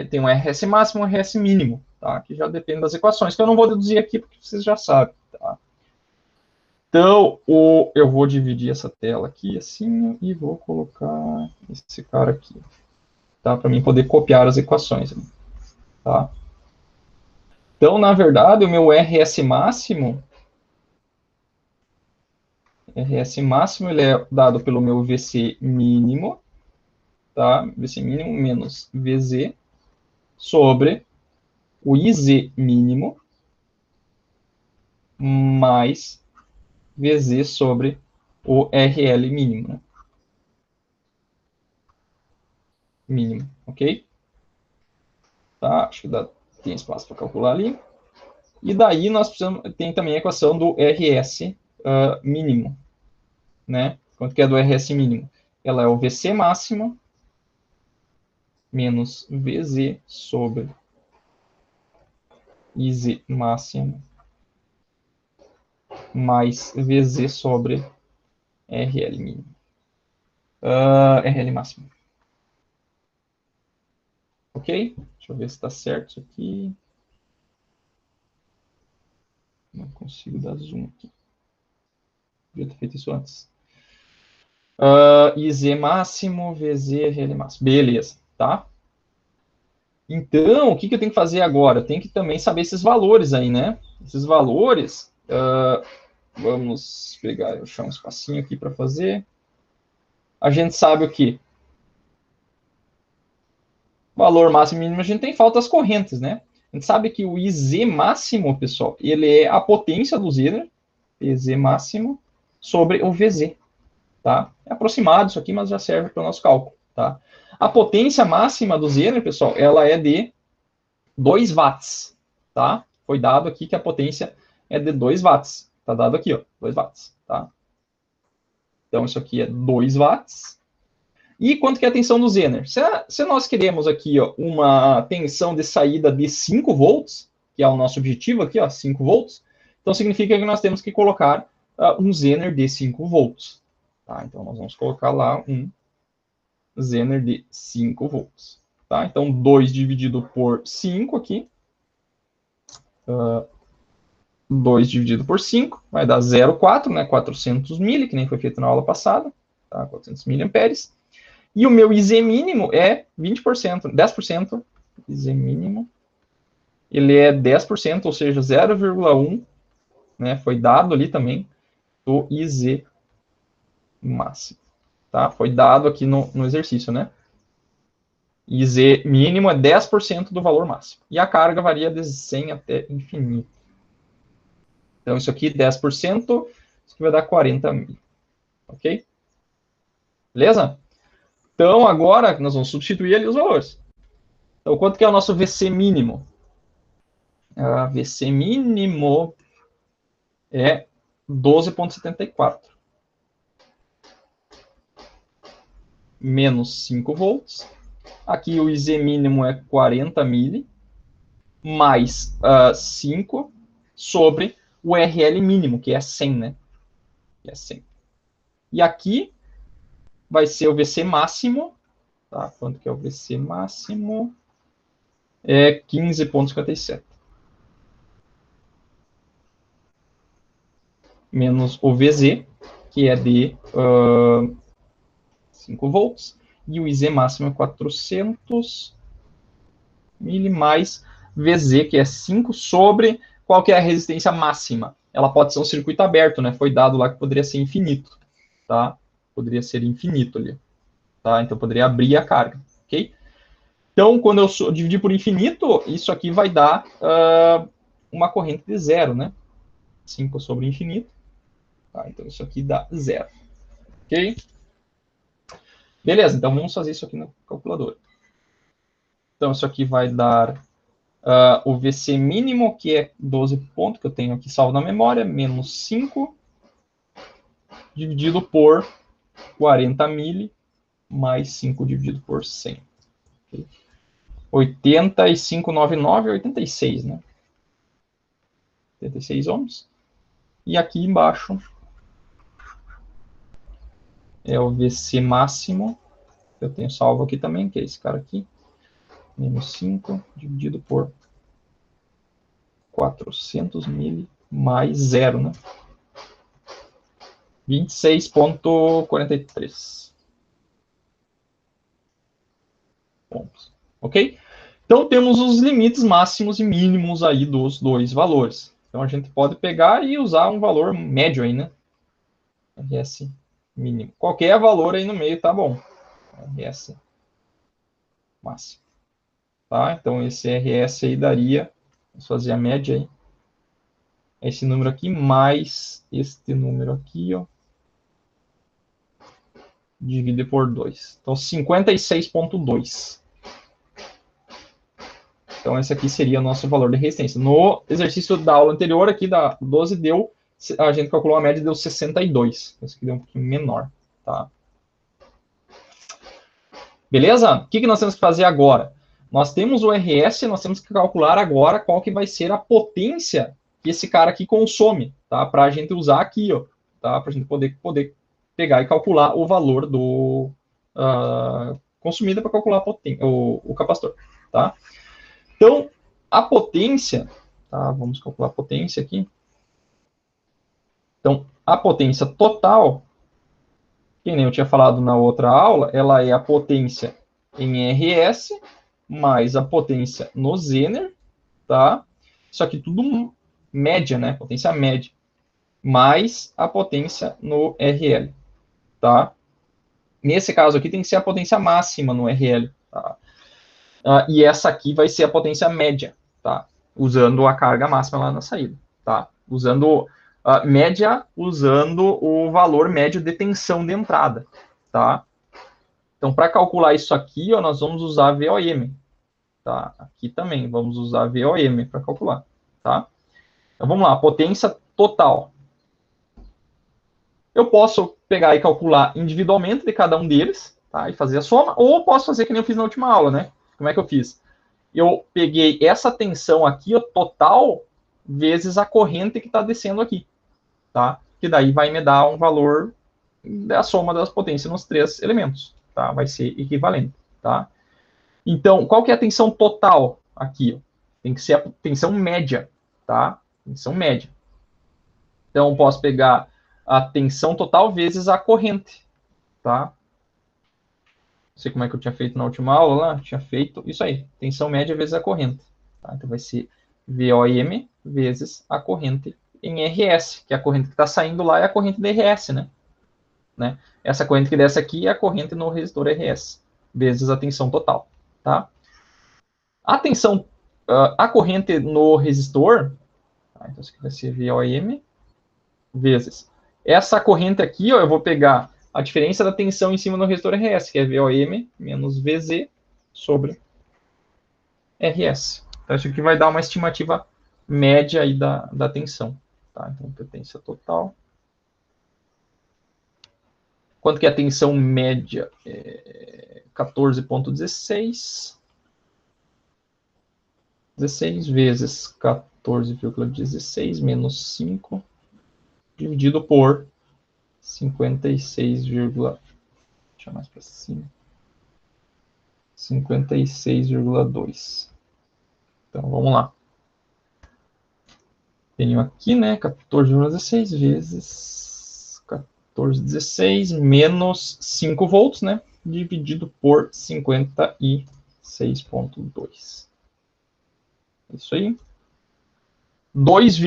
Tem um RS máximo e um RS mínimo, tá? Que já depende das equações, que eu não vou deduzir aqui porque vocês já sabem, tá? Então, eu vou dividir essa tela aqui assim e vou colocar esse cara aqui, tá? Para mim poder copiar as equações, tá? Então, na verdade, o meu RS máximo ele é dado pelo meu VC mínimo, tá? VC mínimo menos VZ sobre o IZ mínimo mais VZ sobre o RL mínimo, né? Mínimo, ok? Tá? Acho que tem espaço para calcular ali. E daí nós precisamos, tem também a equação do RS mínimo, né? Quanto que é do RS mínimo? Ela é o VC máximo menos VZ sobre IZ máximo mais VZ sobre RL mínimo. RL máximo. Ok? Deixa eu ver se está certo isso aqui. Não consigo dar zoom aqui. Devia ter feito isso antes. IZ máximo, VZ, RL máximo. Beleza, tá? Então, o que eu tenho que fazer agora? Eu tenho que também saber esses valores aí, né? Esses valores, vamos pegar, eu achar um espacinho aqui para fazer. A gente sabe o que? Valor máximo e mínimo, a gente tem faltas correntes, né? A gente sabe que o IZ máximo, pessoal, ele é a potência do Zener, IZ máximo, sobre o VZ, tá? É aproximado isso aqui, mas já serve para o nosso cálculo, tá? A potência máxima do Zener, pessoal, ela é de 2 watts, tá? Foi dado aqui que a potência é de 2 watts. Tá dado aqui, ó, 2 watts, tá? Então, isso aqui é 2 watts. E quanto que é a tensão do Zener? Se nós queremos aqui, ó, uma tensão de saída de 5 volts, que é o nosso objetivo aqui, ó, 5 volts, então significa que nós temos que colocar um Zener de 5 volts. Tá? Então, nós vamos colocar lá um Zener de 5 volts. Tá? Então, 2 dividido por 5 aqui. 2 dividido por 5 vai dar 0,4, né? 400 mili, que nem foi feito na aula passada. Tá? 400 miliamperes. E o meu IZ mínimo é 20%, 10%. IZ mínimo. Ele é 10%, ou seja, 0,1, né? Foi dado ali também do IZ máximo. Tá? Foi dado aqui no exercício, né? IZ mínimo é 10% do valor máximo. E a carga varia de 100 até infinito. Então, isso aqui, 10%, isso aqui vai dar 40 mil. Ok? Beleza? Então, agora, nós vamos substituir ali os valores. Então, quanto que é o nosso VC mínimo? VC mínimo é 12,74. Menos 5 volts. Aqui o IZ mínimo é 40 mili. Mais 5 sobre o RL mínimo, que é 100, né? Que é 100. E aqui vai ser o VC máximo. Tá? Quanto que é o VC máximo? É 15,57. Menos o VZ, que é de 5 volts. E o IZ máximo é 400 mili mais VZ, que é 5 sobre qual que é a resistência máxima. Ela pode ser um circuito aberto, né? Foi dado lá que poderia ser infinito, tá? Poderia ser infinito ali, tá? Então poderia abrir a carga, ok? Então, quando eu dividir por infinito, isso aqui vai dar uma corrente de zero, né? 5 sobre infinito. Tá? Então, isso aqui dá zero. Ok? Beleza, então vamos fazer isso aqui na calculadora. Então, isso aqui vai dar o VC mínimo, que é 12 pontos, que eu tenho aqui salvo na memória, menos 5, dividido por 40 mili, mais 5 dividido por 100. Okay? 85,99 é 86, né? 86 ohms. E aqui embaixo é o VC máximo, que eu tenho salvo aqui também, que é esse cara aqui, menos 5, dividido por 400 mili, mais 0, né? 26,43 pontos. Ok? Então, temos os limites máximos e mínimos aí dos dois valores. Então, a gente pode pegar e usar um valor médio aí, né? RS mínimo. Qualquer valor aí no meio tá bom. RS máximo. Tá? Então, esse RS aí daria, vamos fazer a média aí, esse número aqui mais este número aqui, ó, dividido por 2. Então, 56,2. Então, esse aqui seria o nosso valor de resistência. No exercício da aula anterior, aqui da 12, a gente calculou a média e deu 62. Esse aqui deu um pouquinho menor. Tá? Beleza? O que nós temos que fazer agora? Nós temos o RS, nós temos que calcular agora qual que vai ser a potência que esse cara aqui consome, tá? Para a gente usar aqui, ó, tá? Para a gente poder pegar e calcular o valor do consumido para calcular o capacitor, tá? Então, a potência, tá? Vamos calcular a potência aqui. Então, a potência total, que nem eu tinha falado na outra aula, ela é a potência em RS mais a potência no Zener, tá? Isso aqui tudo média, né? Potência média. Mais a potência no RL, tá? Nesse caso aqui tem que ser a potência máxima no RL, tá? E essa aqui vai ser a potência média, tá? Usando a carga máxima lá na saída, tá? Usando média, usando o valor médio de tensão de entrada, tá? Então, para calcular isso aqui, ó, nós vamos usar VOM, tá? Aqui também vamos usar VOM para calcular, tá? Então, vamos lá, potência total. Eu posso pegar e calcular individualmente de cada um deles, tá? E fazer a soma, ou posso fazer que nem eu fiz na última aula, né? Como é que eu fiz? Eu peguei essa tensão aqui, o total, vezes a corrente que está descendo aqui, tá? Que daí vai me dar um valor da soma das potências nos três elementos, tá? Vai ser equivalente, tá? Então, qual que é a tensão total aqui? Tem que ser a tensão média, tá? Tensão média. Então, eu posso pegar a tensão total vezes a corrente, tá? Não sei como é que eu tinha feito na última aula lá, tinha feito isso aí, tensão média vezes a corrente. Tá? Então vai ser VOM vezes a corrente em RS, que é a corrente que está saindo lá é a corrente de RS, né? Essa corrente que desce aqui é a corrente no resistor RS, vezes a tensão total, tá? A tensão, a corrente no resistor, tá? Então isso aqui vai ser VOM vezes. Essa corrente aqui, ó, eu vou pegar a diferença da tensão em cima do resistor RS, que é VOM menos VZ sobre RS. Então, isso aqui vai dar uma estimativa média aí da tensão. Tá? Então, potência total. Quanto que é a tensão média? 14,16. 16 vezes 14,16 menos 5 dividido por 56, deixa mais para cima. 56,2. Então, vamos lá. Tenho aqui, né, 14,16 vezes 14,16 menos 5 volts, né, dividido por 56,2. Isso aí. 2,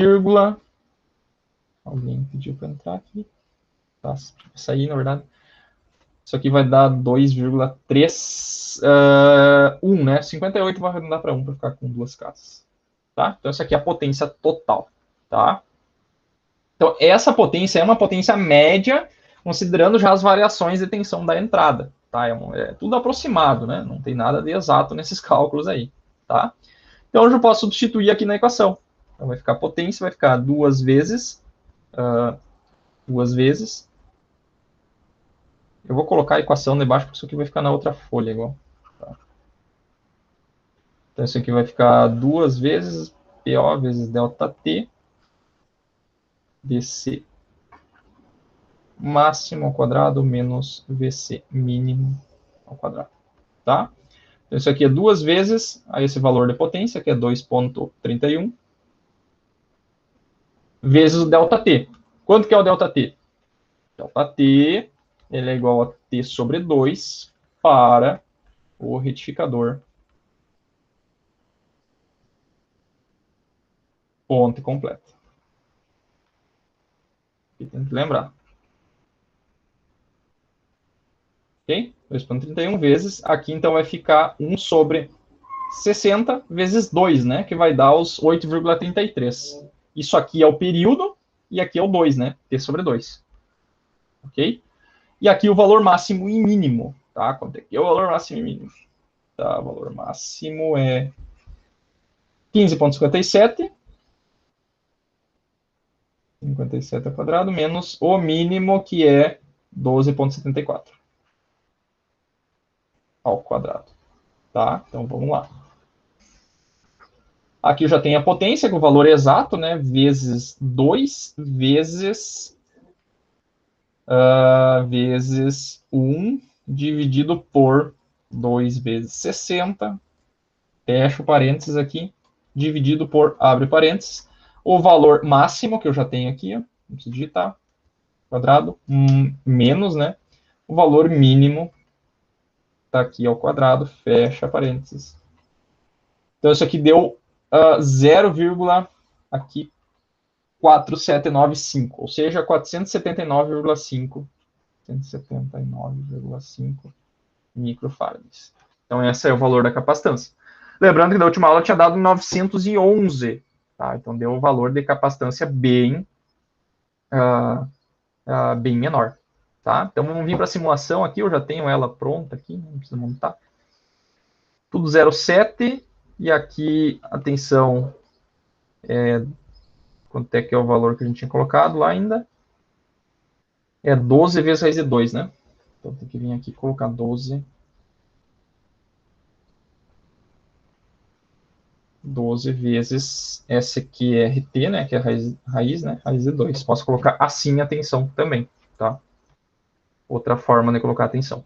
alguém pediu para entrar aqui. Tá, sair, na verdade. Isso aqui vai dar 2,3, 1, né? 58 vai arredondar para 1 para ficar com duas casas. Tá? Então, essa aqui é a potência total. Tá? Então, essa potência é uma potência média, considerando já as variações de tensão da entrada. Tá? É tudo aproximado, né? Não tem nada de exato nesses cálculos aí. Tá? Então, eu já posso substituir aqui na equação. Então, vai ficar a potência, vai ficar duas vezes. Eu vou colocar a equação debaixo, porque isso aqui vai ficar na outra folha igual. Tá? Então, isso aqui vai ficar duas vezes PO vezes ΔT dc máximo ao quadrado menos VC mínimo ao quadrado. Tá? Então, isso aqui é duas vezes a esse valor de potência, que é 2,31, vezes o ΔT. Quanto que é o ΔT? ΔT ele é igual a T sobre 2 para o retificador ponto completo. E tem que lembrar. Ok? 2,31 vezes. Aqui, então, vai ficar 1 sobre 60 vezes 2, né? Que vai dar os 8,33. Isso aqui é o período e aqui é o 2, né? T sobre 2. Ok? E aqui o valor máximo e mínimo. Tá? Quanto é que é o valor máximo e mínimo? Tá? O valor máximo é 15,57. 57 ao quadrado, menos o mínimo, que é 12,74 ao quadrado. Tá? Então, vamos lá. Aqui eu já tenho a potência, com o valor exato, né? Vezes 2, vezes 1, dividido por 2 vezes 60. Fecho parênteses aqui. Dividido por, abre parênteses. O valor máximo, que eu já tenho aqui, ó, não preciso digitar, quadrado, menos, né? O valor mínimo está aqui ao quadrado, fecha parênteses. Então, isso aqui deu 0, aqui 4795, ou seja, 479,5 microfarads. Então, esse é o valor da capacitância. Lembrando que na última aula tinha dado 911, tá? Então, deu um valor de capacitância bem menor. Tá? Então, vamos vir para a simulação aqui. Eu já tenho ela pronta aqui, não precisa montar. Tudo 0,7. E aqui a tensão quanto é que é o valor que a gente tinha colocado lá ainda? É 12 vezes raiz de 2, né? Então, tem que vir aqui e colocar 12. 12 vezes essa aqui é RT, né? Que é raiz, né? Raiz de 2. Posso colocar assim a tensão também, tá? Outra forma de colocar a tensão.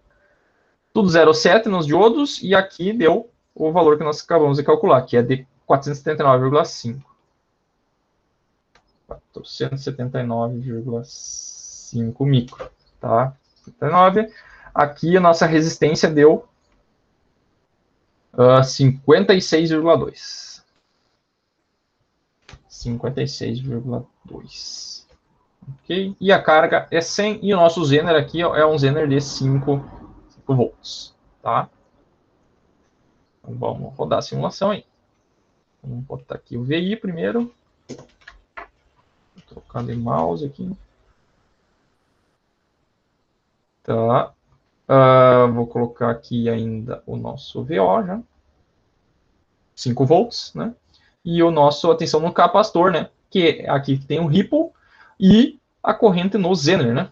Tudo 0,7 nos diodos, e aqui deu o valor que nós acabamos de calcular, que é de 479,5. 479,5 micro, tá? 79. Aqui a nossa resistência deu 56,2. 56,2. Ok? E a carga é 100, e o nosso Zener aqui é um Zener de 5 volts, tá? Então, vamos rodar a simulação aí. Vamos botar aqui o VI primeiro. Vou trocar de mouse aqui. Tá. Vou colocar aqui ainda o nosso VO já. 5 volts, né? E o nosso, atenção no capacitor, né? Que aqui tem um ripple e a corrente no Zener, né?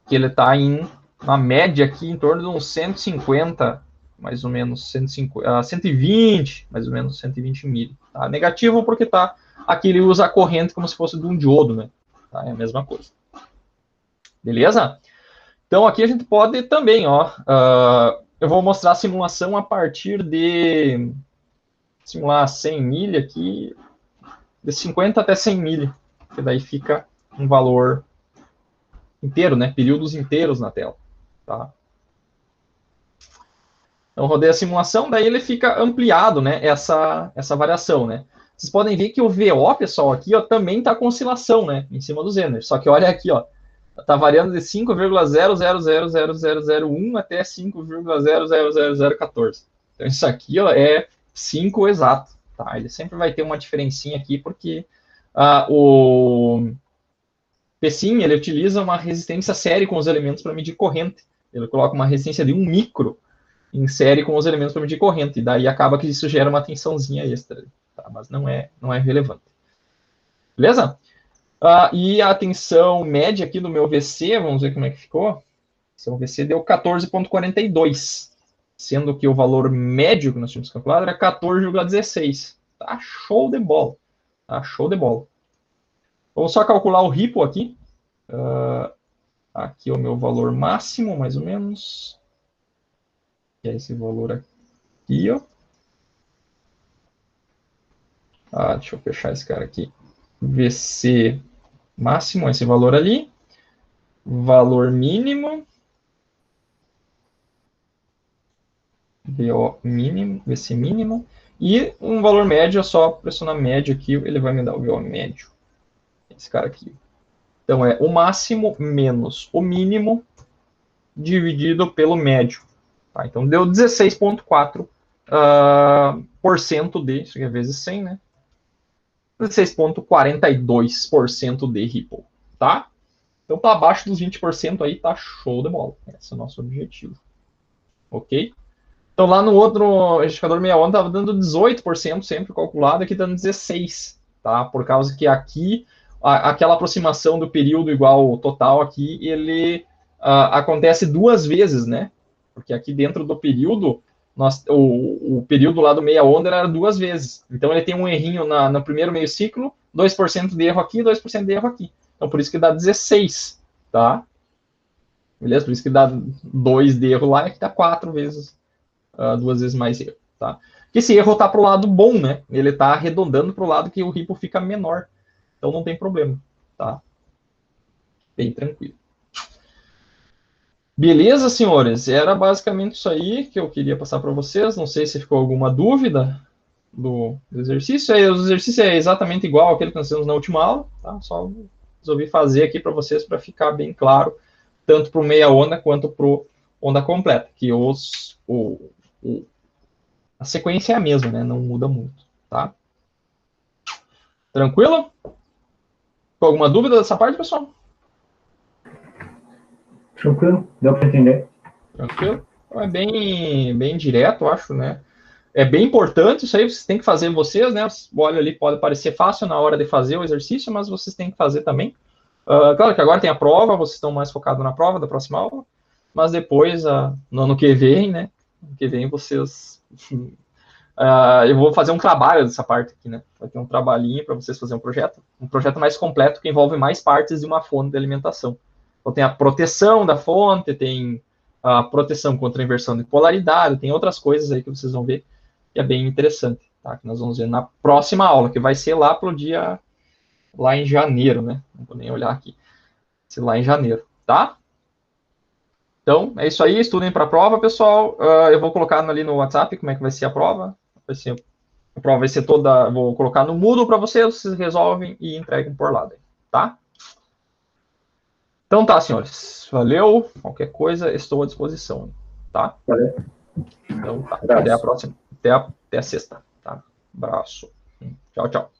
Que ele está em uma média aqui em torno de uns 150, mais ou menos 120, mais ou menos 120 mil. Tá? Negativo porque tá aqui ele usa a corrente como se fosse de um diodo, né? Tá? É a mesma coisa. Beleza? Então aqui a gente pode também, ó, eu vou mostrar a simulação a partir de simular 100 milha aqui, de 50 até 100 milha, que daí fica um valor inteiro, né? Períodos inteiros na tela, tá? Então, rodei a simulação, daí ele fica ampliado, né? Essa variação, né? Vocês podem ver que o VO, pessoal, aqui, ó, também está com oscilação, né? Em cima do Zener. Só que olha aqui, ó. Está variando de 5,00000001 até 5,000014. Então, isso aqui ó, é 5 exato. Tá? Ele sempre vai ter uma diferencinha aqui, porque o PSIM, ele utiliza uma resistência série com os elementos para medir corrente. Ele coloca uma resistência de 1 micro em série com os elementos para medir corrente. E daí acaba que isso gera uma tensãozinha extra. Tá? Mas não é relevante. Beleza? E a tensão média aqui do meu VC, vamos ver como é que ficou. O VC deu 14,42, sendo que o valor médio que nós tínhamos calculado era 14,16. Tá show de bola. Tá show de bola. Vamos só calcular o Ripple aqui. Aqui é o meu valor máximo, mais ou menos. Que é esse valor aqui, ó. Deixa eu fechar esse cara aqui. VC máximo, esse valor ali. Valor mínimo. VO mínimo, VC mínimo. E um valor médio, é só pressionar médio aqui, ele vai me dar o VO médio. Esse cara aqui. Então, é o máximo menos o mínimo dividido pelo médio. Tá? Então, deu 16,4% de, isso aqui é vezes 100, né? 16,42% de Ripple, tá? Então, para abaixo dos 20% aí, tá show de bola. Esse é o nosso objetivo. Ok? Então, lá no outro retificador 61 estava dando 18% sempre calculado, aqui dando 16%, tá? Por causa que aqui, aquela aproximação do período igual ao total aqui, ele acontece duas vezes, né? Porque aqui dentro do período, o período lá do meia onda era duas vezes. Então, ele tem um errinho no primeiro meio ciclo, 2% de erro aqui, 2% de erro aqui. Então, por isso que dá 16, tá? Beleza? Por isso que dá 2 de erro lá, e aqui dá 4 vezes. Duas vezes mais erro, tá? Esse erro está para o lado bom, né? Ele está arredondando para o lado que o Ripple fica menor. Então não tem problema, tá? Bem tranquilo. Beleza, senhores? Era basicamente isso aí que eu queria passar para vocês. Não sei se ficou alguma dúvida do exercício. O exercício é exatamente igual àquele que nós fizemos na última aula, tá? Só resolvi fazer aqui para vocês para ficar bem claro, tanto para o meia onda quanto para o onda completa, que a sequência é a mesma, né? Não muda muito, tá? Tranquilo? Com alguma dúvida dessa parte, pessoal? Tranquilo, deu para entender. Tranquilo? Então, é bem direto, eu acho, né? É bem importante isso aí, vocês têm que fazer vocês, né? Olha ali, pode parecer fácil na hora de fazer o exercício, mas vocês têm que fazer também. Claro que agora tem a prova, vocês estão mais focados na prova da próxima aula, mas depois, no ano que vem, né? No ano que vem vocês... eu vou fazer um trabalho dessa parte aqui, né? Vai ter um trabalhinho para vocês fazerem um projeto mais completo que envolve mais partes de uma fonte de alimentação. Então tem a proteção da fonte, tem a proteção contra a inversão de polaridade, tem outras coisas aí que vocês vão ver que é bem interessante, tá? Que nós vamos ver na próxima aula, que vai ser lá pro dia, lá em janeiro, né? Não vou nem olhar aqui. Vai ser lá em janeiro, tá? Então, é isso aí, estudem para a prova, pessoal. Eu vou colocar ali no WhatsApp como é que vai ser a prova. A prova vai ser toda, vou colocar no Moodle para vocês resolvem e entregam por lá, tá? Então tá, senhores. Valeu. Qualquer coisa, estou à disposição, tá? Valeu. Então tá. Abraço. Até a próxima. Até a sexta, tá? Abraço. Tchau, tchau.